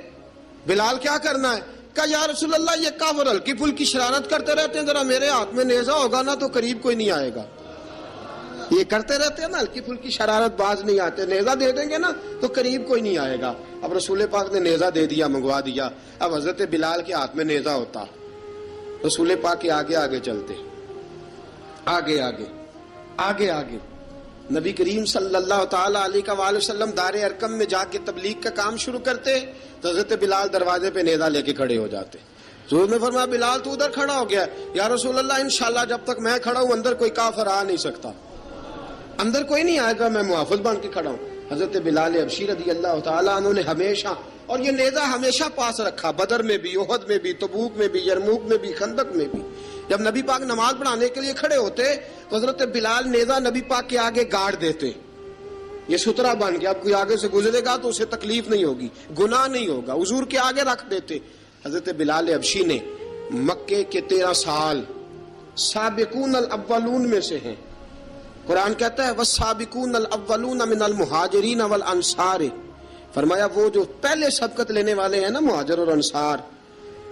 بلال کیا کرنا ہے؟ کہا یا رسول اللہ یہ کافر ہلکی پھلکی شرارت کرتے رہتے ہیں، ذرا میرے ہاتھ میں نیزہ ہوگا نا تو قریب کوئی نہیں آئے گا. یہ کرتے رہتے ہیں نا ہلکی پھلکی شرارت، باز نہیں آتے، نیزہ دے دیں گے نا تو قریب کوئی نہیں آئے گا. اب رسول پاک نے نیزہ دے دیا، منگوا دیا. اب حضرت بلال کے ہاتھ میں نیزہ ہوتا، رسول پاک کے آگے آگے چلتے، آگے آگے آگے آگے. نبی کریم صلی اللہ تعالی علیہ وآلہ وسلم دار ارقم میں جا کے تبلیغ کا کام شروع کرتے تو حضرت بلال دروازے پہ نیزہ لے کے کھڑے ہو جاتے. حضور نے فرمایا بلال تو ادھر کھڑا ہو گیا. یا رسول اللہ انشاءاللہ جب تک میں کھڑا ہوں اندر کوئی کافر آ نہیں سکتا، اندر کوئی نہیں آئے گا، میں محافظ بن کے کھڑا ہوں. حضرت بلال حبشی رضی اللہ تعالیٰ عنہ نے ہمیشہ، اور یہ نیزہ ہمیشہ پاس رکھا، بدر میں بھی، احد میں بھی، تبوک میں بھی، یرموک میں بھی، خندق میں بھی. جب نبی پاک نماز پڑھانے کے لیے کھڑے ہوتے تو حضرت بلال نیزہ نبی پاک کے آگے گاڑ دیتے. یہ سترا بن گیا، اب کوئی آگے سے گزرے گا تو اسے تکلیف نہیں ہوگی، گناہ نہیں ہوگا، حضور کے آگے رکھ دیتے. حضرت بلال حبشی نے مکے کے 13 سال سابقون الاولون میں سے ہیں. قرآن کہتا ہے والسابقون الاولون من المہاجرین والانصار. فرمایا وہ جو پہلے سبقت لینے والے ہیں نا مہاجر اور انصار،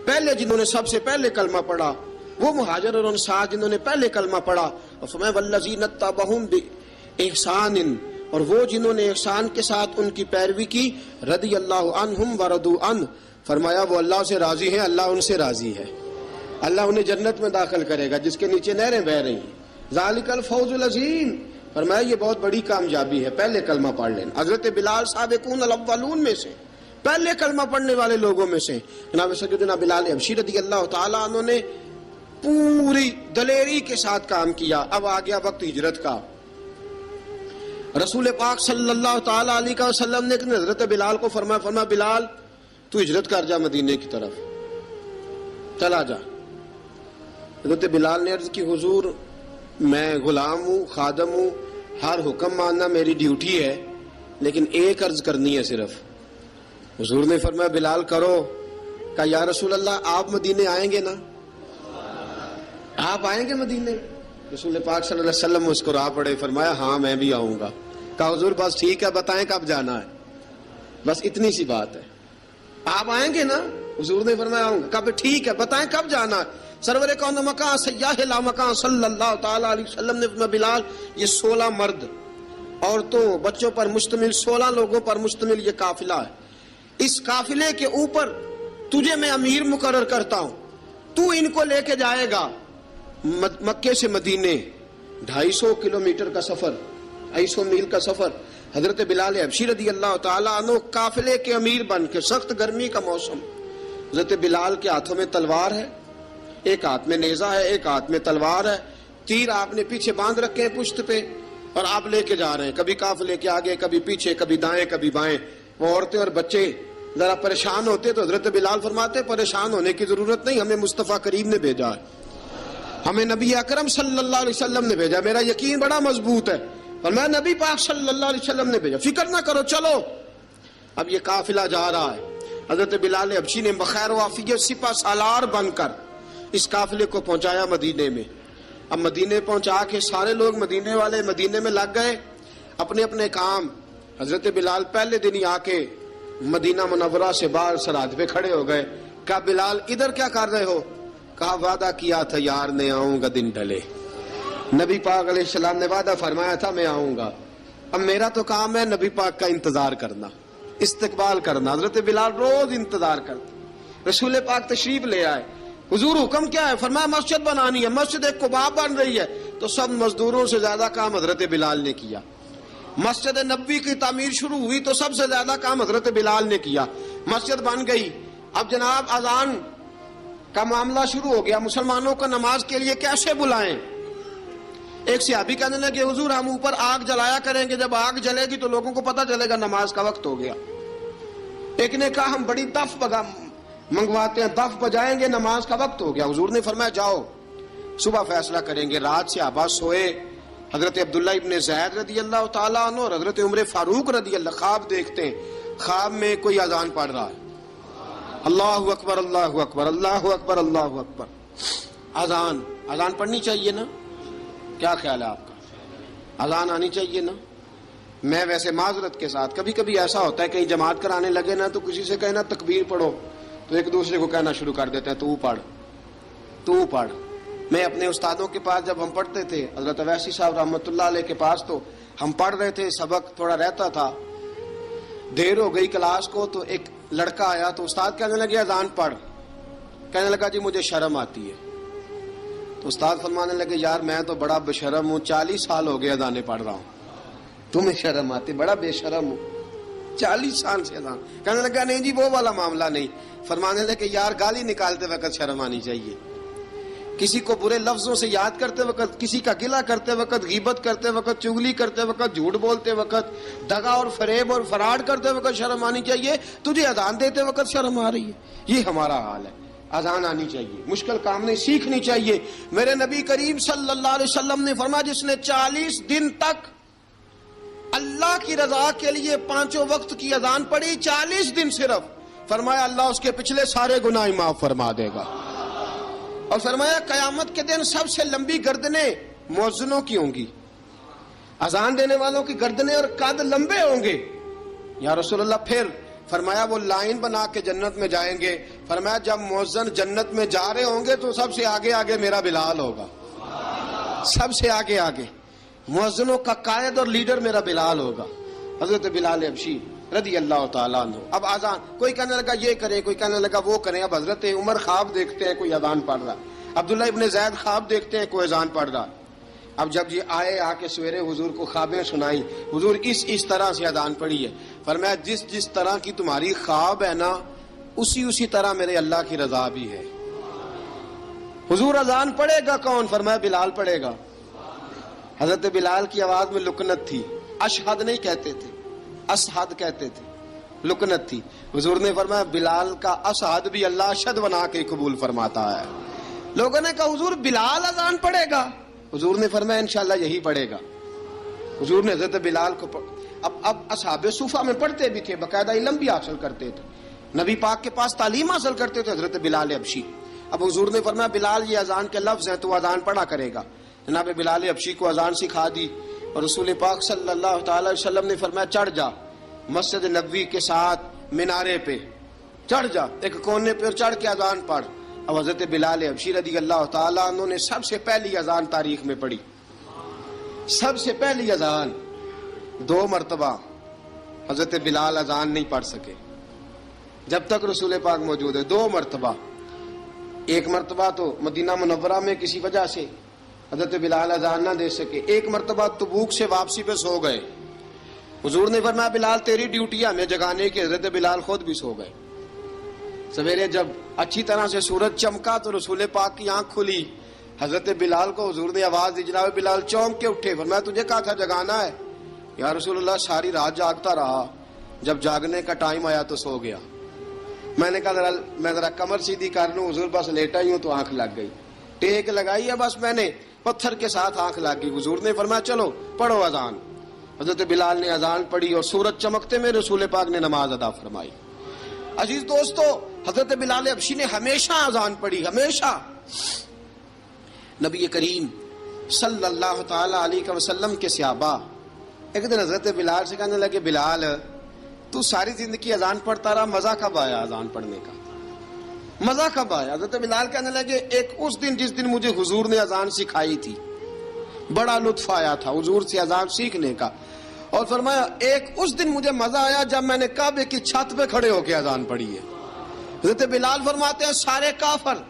پہلے جنہوں نے سب سے پہلے کلمہ پڑھا، وہ مہاجر اور انصار جنہوں نے پہلے کلمہ پڑھا. اور فرمایا والذین اتبعوہم بإحسان، اور وہ جنہوں نے احسان کے ساتھ ان کی پیروی کی، رضی اللہ عنہم ورضوا عنہ. فرمایا وہ اللہ سے راضی ہیں، اللہ ان سے راضی ہے، اللہ انہیں جنت میں داخل کرے گا جس کے نیچے نہریں بہہ رہی ہیں. ذالک الفوز العظیم. فرمایا یہ بہت بڑی کامیابی ہے، پہلے کلمہ پڑھ لینا. حضرت بلال سابقون الاولون میں سے، پہلے کلمہ پڑھنے والے لوگوں میں سے. جناب سیدنا بلال حبشی رضی اللہ تعالیٰ عنہ نے پوری دلیری کے ساتھ کام کیا. اب آ گیا وقت ہجرت کا. رسول پاک صلی اللہ تعالیٰ علیہ وسلم نے حضرت بلال کو فرمایا بلال تو ہجرت کر جا مدینے کی طرف، چلا جا. حضرت بلال نے عرض کی حضور میں غلام ہوں، خادم ہوں، ہر حکم ماننا میری ڈیوٹی ہے، لیکن ایک عرض کرنی ہے صرف. حضور نے فرمایا بلال کرو. کہا یا رسول اللہ آپ مدینے آئیں گے نا؟ آپ آئیں گے مدینے؟ رسول پاک صلی اللہ علیہ وسلم مسکرا پڑے، فرمایا ہاں میں بھی آؤں گا. کہا حضور بس ٹھیک ہے، بتائیں کب جانا ہے، بس اتنی سی بات ہے. آپ آئیں گے نا؟ حضور نے فرمایا آؤں گا. کہا ٹھیک ہے، بتائیں کب جانا ہے. سرور کون مکان سیاح لا مکان صلی اللہ تعالی علیہ وسلم نے فرمایا بلال یہ 16 مرد، عورتوں، بچوں پر مشتمل 16 لوگوں پر مشتمل یہ قافلہ ہے. اس قافلے کے اوپر تجھے میں امیر مقرر کرتا ہوں، تو ان کو لے کے جائے گا مکے سے مدینے. 250 کلومیٹر کا سفر، 250 میل کا سفر. حضرت بلال حبشی رضی اللہ تعالیٰ عنہ قافلے کے امیر بن کے، سخت گرمی کا موسم. حضرت بلال کے ہاتھوں میں تلوار ہے، ایک ہاتھ میں نیزہ ہے، ایک ہاتھ میں تلوار ہے. تیر آپ نے پیچھے باندھ رکھے ہیں پشت پہ، اور آپ لے کے جا رہے ہیں، کبھی قافلے کے آگے، کبھی پیچھے، کبھی دائیں کبھی بائیں. وہ عورتیں اور بچے ذرا پریشان ہوتے تو حضرت بلال فرماتے پریشان ہونے کی ضرورت نہیں، ہمیں مصطفیٰ کریم نے بھیجا ہے، ہمیں نبی اکرم صلی اللہ علیہ وسلم نے بھیجا. میرا یقین بڑا مضبوط ہے، اور میں نبی پاک صلی اللہ علیہ وسلم نے بھیجا، فکر نہ کرو، چلو. اب یہ قافلہ جا رہا ہے. حضرت بلال حبشی نے بخیر و عافیت سپہ سالار بن کر اس قافلے کو پہنچایا مدینے میں. اب مدینے پہنچا کے سارے لوگ مدینے والے مدینے میں لگ گئے اپنے اپنے کام. حضرت بلال پہلے دن ہی آ کے مدینہ منورہ سے باہر سرحد پہ کھڑے ہو گئے. کہا بلال ادھر کیا کر رہے ہو؟ کہا وعدہ کیا تھا یار نے آؤں گا دن ڈھلے. نبی پاک علیہ السلام نے وعدہ فرمایا تھا میں آؤں گا. اب میرا تو کام ہے نبی پاک کا انتظار کرنا، استقبال کرنا. حضرت بلال روز انتظار کرتے. رسول پاک تشریف لے آئے. حضور حکم کیا ہے؟ فرمایا مسجد بنانی ہے. مسجد قباء بن رہی ہے. تو سب مزدوروں سے زیادہ کام حضرت بلال نے کیا. مسجد نبوی کی تعمیر شروع ہوئی تو سب سے زیادہ کام حضرت بلال نے کیا. مسجد بن گئی. اب جناب اذان کا معاملہ شروع ہو گیا، مسلمانوں کو نماز کے لیے کیسے بلائیں؟ ایک صحابی کہنے لگے حضور ہم اوپر آگ جلایا کریں گے، جب آگ جلے گی تو لوگوں کو پتہ چلے گا نماز کا وقت ہو گیا. ایک نے کہا ہم بڑی دف منگواتے ہیں، دف بجائیں گے، نماز کا وقت ہو گیا. حضور نے فرمایا جاؤ صبح فیصلہ کریں گے. رات سے صحابہ سوئے. حضرت عبداللہ ابن زید رضی اللہ تعالیٰ عنہ اور حضرت عمر فاروق رضی اللہ خواب دیکھتے ہیں. خواب میں کوئی اذان پڑھ رہا ہے، اللہ اکبر اللہ اکبر اللہ اکبر اللہ اکبر، اذان پڑھنی چاہیے نا؟ کیا خیال ہے آپ کا؟ اذان آنی چاہیے نا؟ میں ویسے معذرت کے ساتھ کبھی کبھی ایسا ہوتا ہے کہیں جماعت کرانے لگے نا تو کسی سے کہنا تکبیر پڑھو تو ایک دوسرے کو کہنا شروع کر دیتے ہیں تو پڑھ۔ میں اپنے استادوں کے پاس جب ہم پڑھتے تھے، حضرت اویسی صاحب رحمۃ اللہ علیہ کے پاس، تو ہم پڑھ رہے تھے، سبق تھوڑا رہتا تھا، دیر ہو گئی کلاس کو تو ایک لڑکا آیا تو استاد کہنے لگے اذان پڑھ، کہنے لگا جی مجھے شرم آتی ہے۔ تو استاد فرمانے لگے یار میں تو بڑا بے شرم ہوں، 40 سال ہو گئے اذانیں پڑھ رہا ہوں، تمہیں شرم آتی؟ بڑا بے شرم ہوں، 40 سال سے اذان۔ کہنے لگا نہیں جی وہ والا معاملہ نہیں۔ فرمانے لگے یار گالی نکالتے وقت شرم آنی چاہیے، کسی کو برے لفظوں سے یاد کرتے وقت، کسی کا گلہ کرتے وقت، غیبت کرتے وقت، چغلی کرتے وقت، جھوٹ بولتے وقت، دغا اور فریب اور فراڈ کرتے وقت شرم آنی چاہیے، تجھے اذان دیتے وقت شرم آ رہی ہے۔ یہ ہمارا حال ہے، اذان آنی چاہیے، مشکل کام نہیں، سیکھنی چاہیے۔ میرے نبی کریم صلی اللہ علیہ وسلم نے فرمایا جس نے 40 دن تک اللہ کی رضا کے لیے 5 وقت کی اذان پڑھی، 40 دن صرف، فرمایا اللہ اس کے پچھلے سارے گناہ معاف فرما دے گا۔ اور فرمایا قیامت کے دن سب سے لمبی گردنیں مؤذنوں کی ہوں گی، اذان دینے والوں کی گردنیں اور قد لمبے ہوں گے۔ یا رسول اللہ پھر؟ فرمایا وہ لائن بنا کے جنت میں جائیں گے۔ فرمایا جب مؤذن جنت میں جا رہے ہوں گے تو سب سے آگے آگے میرا بلال ہوگا، سب سے آگے آگے مؤذنوں کا قائد اور لیڈر میرا بلال ہوگا، حضرت بلال حبشی رضی اللہ تعالیٰ عنہ۔ اب اذان کوئی کہنے لگا یہ کریں، کوئی کہنے لگا وہ کریں۔ اب حضرت عمر خواب دیکھتے ہیں کوئی اذان پڑھ رہا، عبداللہ ابن زید خواب دیکھتے ہیں کوئی اذان پڑھ رہا۔ اب جب یہ آئے آ کے سویرے حضور کو خوابیں سنائی، حضور اس طرح سے اذان پڑھی ہے۔ فرمایا جس طرح کی تمہاری خواب ہے نا اسی طرح میرے اللہ کی رضا بھی ہے۔ حضور اذان پڑھے گا کون؟ فرمایا بلال پڑھے گا۔ حضرت بلال کی آواز میں لکنت تھی، اشہد نہیں کہتے تھے، اسحد کہتے تھے، لکنت تھی۔ حضور نے فرمایا بلال کا اسحد بھی اللہ اشہد بنا کے قبول فرماتا ہے۔ لوگوں نے کہا حضور بلال اذان پڑھے گا؟ حضور نے فرمایا انشاءاللہ یہی پڑھے گا۔ حضور نے حضرت بلال کو اب اصحاب صوفہ میں پڑھتے بھی تھے، باقاعدہ علم بھی حاصل کرتے تھے، نبی پاک کے پاس تعلیم حاصل کرتے تھے حضرت بلال حبشی۔ اب حضور نے فرمایا بلال یہ اذان کے لفظ ہیں تو اذان پڑھا کرے گا۔ جناب بلال حبشی کو اذان سکھا دی اور رسول پاک صلی اللہ تعالی وسلم نے فرمایا چڑھ جا مسجد نبوی کے ساتھ مینارے پہ، چڑھ جا ایک کونے پہ چڑھ کے اذان پڑھ۔ اب حضرت بلال حبشی رضی اللہ تعالیٰ عنہ نے سب سے پہلی اذان تاریخ میں پڑھی، سب سے پہلی اذان 2 مرتبہ حضرت بلال اذان نہیں پڑھ سکے جب تک رسول پاک موجود ہے، 2 مرتبہ۔ ایک مرتبہ تو مدینہ منورہ میں کسی وجہ سے حضرت بلال اذان نہ دے سکے، ایک مرتبہ تبوک سے واپسی پہ سو گئے۔ حضور نے فرمایا بلال تیری ڈیوٹی ہے ہمیں جگانے کی، حضرت بلال خود بھی سو گئے۔ سویرے جب اچھی طرح سے سورج چمکا تو رسول پاک کی آنکھ کھلی، حضرت بلال کو حضور نے آواز دی، جناب بلال چونک کے اٹھے، فرمایا تجھے کہا تھا جگانا ہے؟ یا رسول اللہ ساری رات جاگتا رہا، جب جاگنے کا ٹائم آیا تو سو گیا۔ میں نے کہا میں ذرا کمر سیدھی کر لوں، حضور بس لیٹا ہی ہوں تو آنکھ لگ گئی، ٹیک لگائی ہے بس میں نے، پتھر کے ساتھ آنکھ لگ گئی۔ حضور نے فرمایا چلو پڑھو اذان۔ حضرت بلال نے اذان پڑھی اور سورج چمکتے میں رسول پاک نے نماز ادا فرمائی۔ عزیز دوستو حضرت بلال حبشی نے ہمیشہ اذان پڑھی، ہمیشہ۔ نبی کریم صلی اللہ تعالی علیہ وسلم کے صحابہ ایک دن حضرت بلال سے کہنے لگے بلال تو ساری زندگی اذان پڑھتا رہا، مزہ کب آیا اذان پڑھنے کا؟ مزہ کب آیا؟ حضرت بلال کہنے لگے ایک اس دن جس دن مجھے حضور نے اذان سکھائی تھی، بڑا لطف آیا تھا حضور سے اذان سیکھنے کا، اور فرمایا ایک اس دن مجھے مزہ آیا جب میں نے کعبے کی چھت پہ کھڑے ہو کے اذان پڑھی ہے۔ حضرت بلال فرماتے ہیں سارے کافر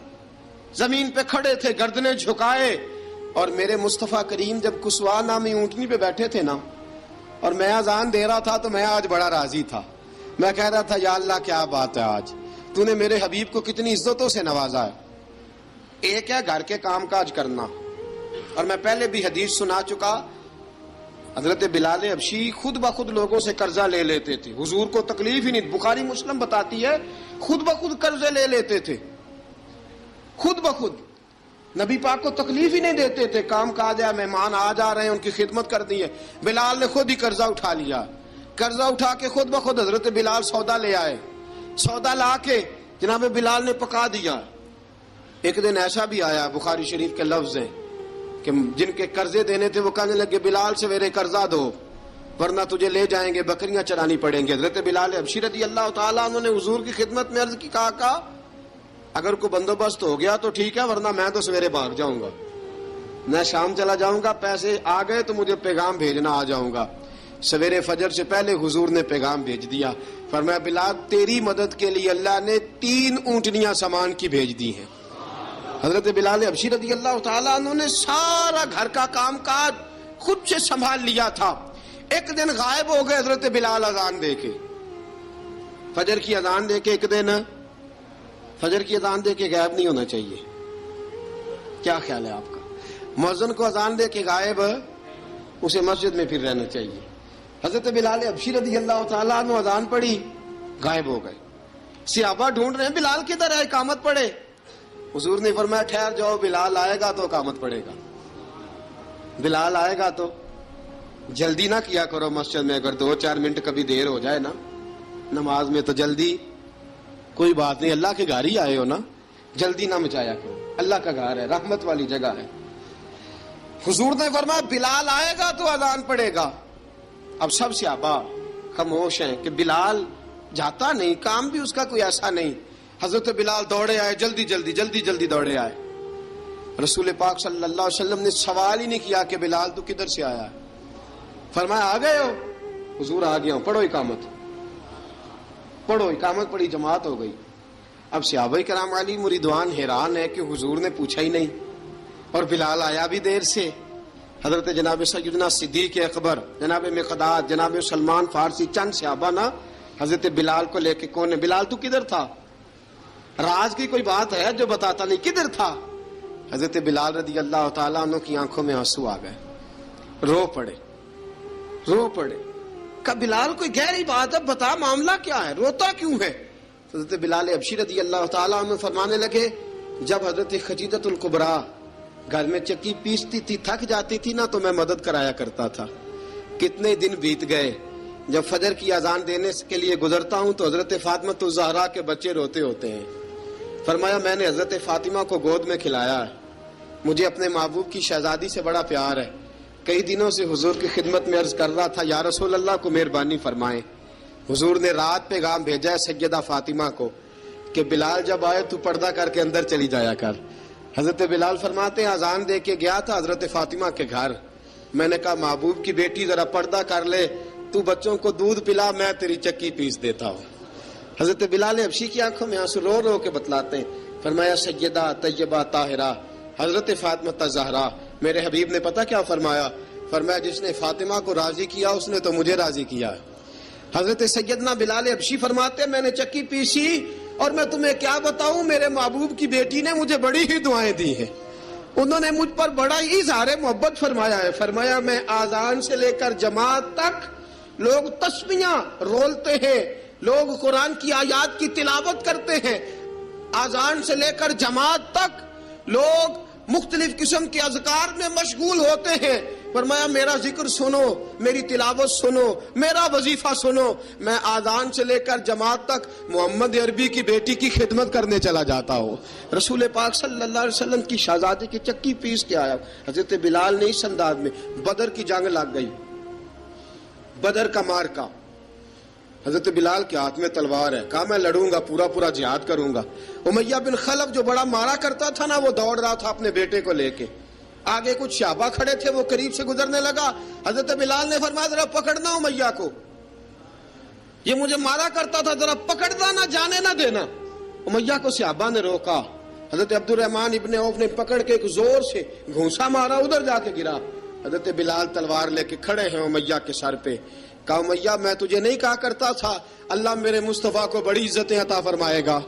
زمین پہ کھڑے تھے گردنیں جھکائے، اور میرے مصطفیٰ کریم جب کسوا نامی اونٹنی پہ بیٹھے تھے نا اور میں اذان دے رہا تھا تو میں آج بڑا راضی تھا، میں کہہ رہا تھا یا اللہ کیا بات ہے، آج تو نے میرے حبیب کو کتنی عزتوں سے نوازا ہے۔ ایک ہے گھر کے کام کاج کرنا، اور میں پہلے بھی حدیث سنا چکا، حضرت بلال حبشی خود بخود لوگوں سے قرضہ لے لیتے تھے، حضور کو تکلیف ہی نہیں، بخاری مسلم بتاتی ہے خود بخود قرضے لے لیتے تھے، خود بخود، نبی پاک کو تکلیف ہی نہیں دیتے تھے، کام کاج ہے، مہمان آ جا رہے ہیں ان کی خدمت کر دی ہے، بلال نے خود ہی قرضہ اٹھا لیا، قرضہ اٹھا کے خود بخود حضرت بلال سودا لے آئے. سودا لا کے جناب بلال نے پکا دیا. ایک دن ایسا بھی آیا بخاری شریف کے لفظ ہیں کہ جن کے قرضے دینے تھے وہ کہنے لگے بلال سویرے قرضہ دو ورنہ تجھے لے جائیں گے, بکریاں چرانی پڑیں گے. حضرت بلال حبشی رضی اللہ تعالیٰ انہوں نے حضور کی خدمت میں عرض کی, کہا اگر کوئی بندوبست ہو گیا تو ٹھیک ہے ورنہ میں تو سویرے بھاگ جاؤں گا, میں شام چلا جاؤں گا, پیسے آ گئے تو مجھے پیغام بھیجنا, آ جاؤں گا. سویرے فجر سے پہلے حضور نے پیغام بھیج دیا. فرمایا بلال تیری مدد کے لیے اللہ نے 3 اونٹنیاں سامان کی بھیج دی ہیں. حضرت بلال حبشی رضی اللہ تعالیٰ انہوں نے سارا گھر کا کام کاج خود سے سنبھال لیا تھا. ایک دن غائب ہو گئے حضرت بلال اذان دے کے, فجر کی اذان دے کے. ایک دن فجر کی اذان دے کے غائب نہیں ہونا چاہیے, کیا خیال ہے آپ کا؟ مؤذن کو اذان دے کے غائب اسے مسجد میں پھر رہنا چاہیے. حضرت بلال حبشی رضی اللہ تعالیٰ عنہ اذان پڑھی, غائب ہو گئے. صحابہ ڈھونڈ رہے ہیں بلال کدھر ہے, اقامت پڑھے. حضور نے فرمایا ٹھہر جاؤ, بلال آئے گا تو اقامت پڑھے گا. بلال آئے گا تو جلدی نہ کیا کرو مسجد میں, اگر 2-4 منٹ کبھی دیر ہو جائے نا نماز میں تو جلدی کوئی بات نہیں, اللہ کے گھر ہی آئے ہو نا, جلدی نہ مچایا کرو, اللہ کا گھر ہے, رحمت والی جگہ ہے. حضور نے فرمایا بلال آئے گا تو اذان پڑے گا. اب سب صحابہ خاموش ہیں کہ بلال جاتا نہیں, کام بھی اس کا کوئی ایسا نہیں. حضرت بلال دوڑے آئے, جلدی جلدی جلدی جلدی دوڑے آئے. رسول پاک صلی اللہ علیہ وسلم نے سوال ہی نہیں کیا کہ بلال تو کدھر سے آیا. فرمایا آ گئے ہو؟ حضور آ گیا ہوں, پڑھو اقامت. پڑھو اقامت پڑھی, جماعت ہو گئی. اب صحابہ کرام علی مریدوان حیران ہے کہ حضور نے پوچھا ہی نہیں اور بلال آیا بھی دیر سے. حضرت جناب سیدنا صدیق اکبر, جناب مقداد, جناب سلمان فارسی, چند صحابہ نا حضرت بلال کو لے کے, کون ہے بلال تو کدھر تھا؟ راز کی کوئی بات ہے جو بتاتا نہیں, کدھر تھا؟ حضرت بلال رضی اللہ تعالیٰ عنہ کی آنکھوں میں آنسو آ گئے, رو پڑے. کہ بلال کوئی گہری بات ہے, بتا معاملہ کیا ہے, روتا کیوں ہے؟ حضرت بلال حبشی رضی اللہ تعالیٰ عنہ فرمانے لگے جب حضرت خدیجہ الکبریٰ گھر میں چکی پیستی تھی, تھک جاتی تھی نا تو میں مدد کرایا کرتا تھا. کتنے دن بیت گئے, جب فجر کی اذان دینے کے لیے گزرتا ہوں تو حضرت فاطمہ الزہرا کے بچے روتے ہوتے ہیں. فرمایا میں نے حضرت فاطمہ کو گود میں کھلایا ہے, مجھے اپنے محبوب کی شہزادی سے بڑا پیار ہے. کئی دنوں سے حضور کی خدمت میں عرض کر رہا تھا یا رسول اللہ کو مہربانی فرمائیں. حضور نے رات پیغام بھیجا ہے سیدہ فاطمہ کو کہ بلال جب آئے تو پردہ کر کے اندر چلی جایا کر. حضرت بلال فرماتے ہیں اذان دے کے گیا تھا حضرت فاطمہ کے گھر, میں نے کہا محبوب کی بیٹی ذرا پردہ کر لے, تو بچوں کو دودھ پلا, میں تیری چکی پیس دیتا ہوں. حضرت بلال حبشی کی آنکھوں میں آنسو رو رو کے بتلاتے ہیں. فرمایا سیدہ طیبہ طاہرہ حضرت فاطمہ الزہرا, میرے حبیب نے پتہ کیا فرمایا؟ فرمایا جس نے فاطمہ کو راضی کیا اس نے تو مجھے راضی کیا. حضرت سیدنا بلال حبشی فرماتے ہیں میں نے چکی پیسی اور میں تمہیں کیا بتاؤں, میرے محبوب کی بیٹی نے مجھے بڑی ہی دعائیں دی ہیں, انہوں نے مجھ پر بڑا ہی اظہار محبت فرمایا ہے. فرمایا میں آذان سے لے کر جماعت تک لوگ تسبیحاں رولتے ہیں, لوگ قرآن کی آیات کی تلاوت کرتے ہیں, آذان سے لے کر جماعت تک لوگ مختلف قسم کے اذکار میں مشغول ہوتے ہیں. فرمایا میرا ذکر سنو, میری تلاوت سنو, میرا وظیفہ سنو. میں آذان سے لے کر جماعت تک محمد عربی کی بیٹی کی خدمت کرنے چلا جاتا ہوں. رسول پاک صلی اللہ علیہ وسلم کی شہزادی کی چکی پیس کے آیا. حضرت بلال نے اس انداز میں, بدر کی جنگ لگ گئی, بدر کا مارکا, حضرت بلال کے ہاتھ میں تلوار ہے, کہا میں لڑوں گا, پورا پورا جہاد کروں گا. امیہ بن خلف جو بڑا مارا کرتا تھا نا وہ دوڑ رہا تھا اپنے بیٹے کو لے کے, آگے کچھ صحابہ کھڑے تھے, وہ قریب سے گزرنے لگا. حضرت بلال نے فرمایا ذرا پکڑنا امیہ کو, یہ مجھے مارا کرتا تھا, ذرا پکڑنا, نہ جانے نہ دینا. امیہ کو صحابہ نے روکا. حضرت عبد الرحمن ابن عوف نے پکڑ کے ایک زور سے گھونسا مارا, ادھر جا کے گرا. حضرت بلال تلوار لے کے کھڑے ہیں امیہ کے سر پہ. کہا امیہ میں تجھے نہیں کہا کرتا تھا اللہ میرے مصطفیٰ کو بڑی عزتیں عطا فرمائے گا؟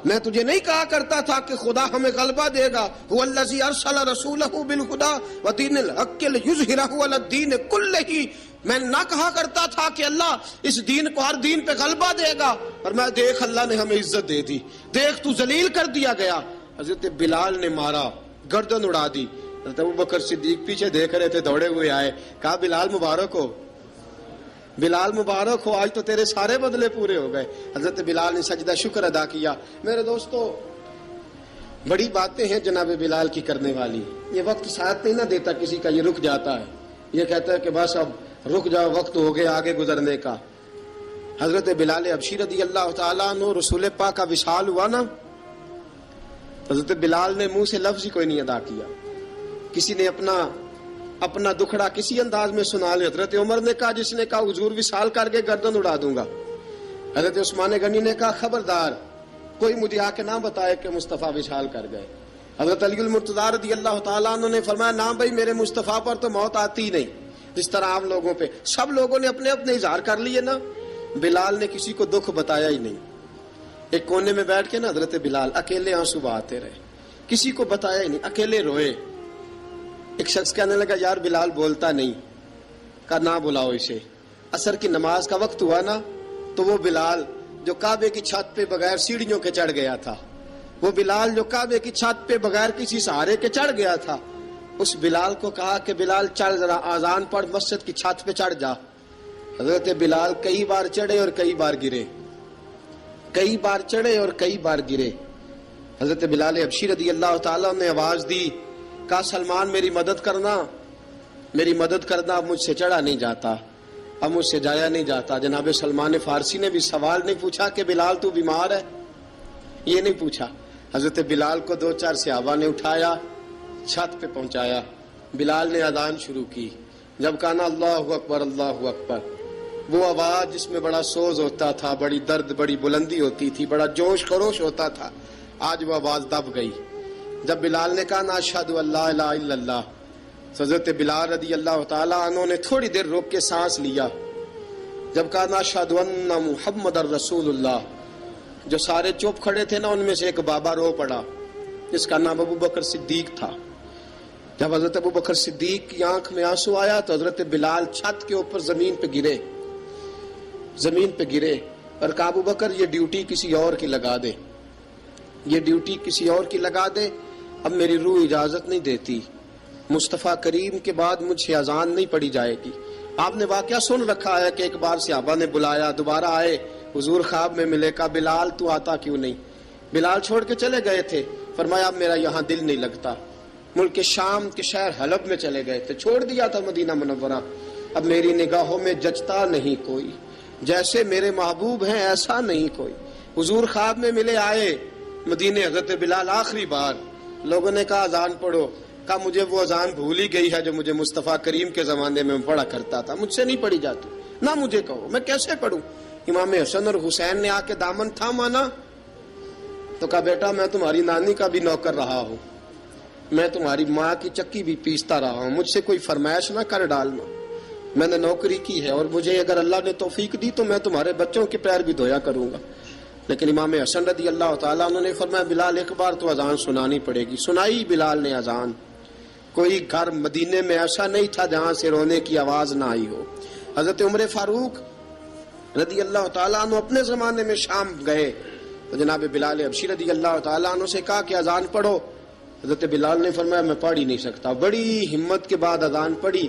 میں تجھے نہیں کہا کرتا تھا کہ خدا ہمیں غلبہ دے گا؟ هو الذی ارسل رسولہ بالہدی ودین الحق لیظہرہ علی الدین کلہ. میں نہ کہا کرتا تھا کہ اللہ اس دین کو ہر دین پہ غلبہ دے گا, اور میں دیکھ اللہ نے ہمیں عزت دے دی, دیکھ تو ذلیل کر دیا گیا. حضرت بلال نے مارا, گردن اڑا دی. حضرت ابوبکر صدیق پیچھے دیکھ رہے تھے, دوڑے ہوئے آئے, کہا بلال مبارک ہو. بلال مبارک ہو، آج تو تیرے سارے بدلے پورے ہو گئے۔ حضرت بلال نے سجدہ شکر ادا کیا۔ میرے دوستو، بڑی باتیں ہیں جناب بلال کی کرنے والی۔ یہ وقت ساتھ نہیں نہ دیتا کسی کا، یہ رک جاتا ہے، یہ کہتا ہے کہ بس اب رک جاؤ، وقت ہو گیا آگے گزرنے کا۔ حضرت بلال حبشی رضی اللہ تعالیٰ عنہ، رسول پاک کا وصال ہوا نا، حضرت بلال نے منہ سے لفظ ہی کوئی نہیں ادا کیا۔ کسی نے اپنا دکھڑا کسی انداز میں سنا لیا۔ حضرت عمر نے کہا، جس نے کہا حضور وصال کر کے گردن اڑا دوں گا۔ حضرت عثمان غنی نے کہا، خبردار کوئی مجھے آ کے نہ بتائے کہ مصطفیٰ وصال کر گئے۔ حضرت علی المرتضیٰ رضی اللہ تعالیٰ عنہ نے فرمایا، نہ بھائی، میرے مصطفیٰ پر تو موت آتی ہی نہیں، جس طرح عام لوگوں پہ سب لوگوں نے اپنے اپنے اظہار کر لیے نا، بلال نے کسی کو دکھ بتایا ہی نہیں۔ ایک کونے میں بیٹھ کے نا حضرت بلال اکیلے آنسو بہاتے رہے، کسی کو بتایا ہی نہیں، اکیلے روئے۔ ایک شخص کہنے لگا، یار بلال بولتا نہیں۔ کہا، نہ بلاؤ اسے۔ عصر کی نماز کا وقت ہوا نا، تو وہ بلال جو کعبے کی چھت پہ بغیر سیڑھیوں کے چڑھ گیا تھا، وہ بلال جو کعبے کی چھت پہ بغیر کسی سہارے کے چڑھ گیا تھا، اس بلال کو کہا کہ بلال چل ذرا آذان پڑھ، مسجد کی چھت پہ چڑھ جا۔ حضرت بلال کئی بار چڑھے اور کئی بار گرے، کئی بار چڑھے اور کئی بار گرے۔ حضرت بلال حبشی رضی اللہ تعالیٰ نے آواز دی، کہا، سلمان میری مدد کرنا، میری مدد کرنا، اب مجھ سے چڑھا نہیں جاتا، اب مجھ سے جایا نہیں جاتا۔ جناب سلمان فارسی نے بھی سوال نہیں پوچھا کہ بلال تو بیمار ہے، یہ نہیں پوچھا۔ حضرت بلال کو 2-4 صحابہ نے اٹھایا، چھت پہ پہنچایا۔ بلال نے اذان شروع کی۔ جب کہا نا اللہ اکبر اللہ اکبر، وہ آواز جس میں بڑا سوز ہوتا تھا، بڑی درد، بڑی بلندی ہوتی تھی، بڑا جوش خروش ہوتا تھا، آج وہ آواز دب گئی۔ جب بلال نے کہا نا اشہد ان لا الہ الا اللہ، حضرت بلال رضی اللہ تعالیٰ عنہ نے تھوڑی دیر روک کے سانس لیا۔ جب کہا نا اشہد ان محمد الرسول اللہ، جو سارے چپ کھڑے تھے نا، ان میں سے ایک بابا رو پڑا، جس کا نام ابو بکر صدیق تھا۔ جب حضرت ابو بکر صدیق کی آنکھ میں آنسو آیا تو حضرت بلال چھت کے اوپر زمین پہ گرے، زمین پہ گرے، اور کہا، ابو بکر یہ ڈیوٹی کسی اور کی لگا دے، یہ ڈیوٹی کسی اور کی لگا دے، اب میری روح اجازت نہیں دیتی، مصطفیٰ کریم کے بعد مجھ سے اذان نہیں پڑھی جائے گی۔ آپ نے واقعہ سن رکھا ہے کہ ایک بار صحابہ نے بلایا، دوبارہ آئے، حضور خواب میں ملے، کہا، بلال تو آتا کیوں نہیں؟ بلال چھوڑ کے چلے گئے تھے۔ فرمایا، اب میرا یہاں دل نہیں لگتا۔ ملک شام کے شہر حلب میں چلے گئے تھے، چھوڑ دیا تھا مدینہ منورہ، اب میری نگاہوں میں جچتا نہیں کوئی، جیسے میرے محبوب ہیں ایسا نہیں کوئی۔ حضور خواب میں ملے، آئے مدینے، حضرت بلال آخری بار، لوگوں نے کہا اذان پڑھو، کہا مجھے وہ اذان بھول ہی گئی ہے جو مجھے مصطفیٰ کریم کے زمانے میں پڑھا کرتا تھا، مجھ سے نہیں پڑھی جاتی، نہ مجھے کہو، میں کیسے پڑھوں؟ امام حسن اور حسین نے آ کے دامن تھاما نا، تو کہا، بیٹا میں تمہاری نانی کا بھی نوکر رہا ہوں، میں تمہاری ماں کی چکی بھی پیستا رہا ہوں، مجھ سے کوئی فرمائش نہ کر ڈالنا، میں نے نوکری کی ہے، اور مجھے اگر اللہ نے توفیق دی تو میں تمہارے بچوں کے پیر بھی دھویا کروں گا۔ لیکن امام حسن رضی اللہ تعالیٰ عنہ نے فرمایا، بلال ایک بار تو اذان سنانی پڑے گی۔ سنائی بلال نے اذان۔ کوئی گھر مدینے میں ایسا نہیں تھا جہاں سے رونے کی آواز نہ آئی ہو۔ حضرت عمر فاروق رضی اللہ تعالیٰ عنہ اپنے زمانے میں شام گئے تو جناب بلال حبشی رضی اللہ تعالیٰ عنہ سے کہا کہ اذان پڑھو۔ حضرت بلال نے فرمایا، میں پڑھ ہی نہیں سکتا۔ بڑی ہمت کے بعد اذان پڑھی،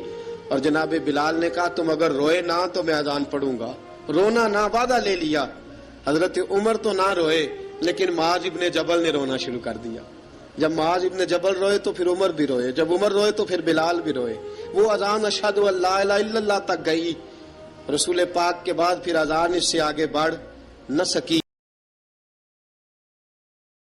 اور جناب بلال نے کہا، تم اگر روئے نہ تو میں اذان پڑھوں گا، رونا نہ، وعدہ لے لیا۔ حضرت عمر تو نہ روئے، لیکن معاذ ابن جبل نے رونا شروع کر دیا۔ جب معاذ ابن جبل روئے تو پھر عمر بھی روئے، جب عمر روئے تو پھر بلال بھی روئے۔ وہ اذان اشہد ان لا الہ الا اللہ تک گئی، رسول پاک کے بعد پھر اذان اس سے آگے بڑھ نہ سکی۔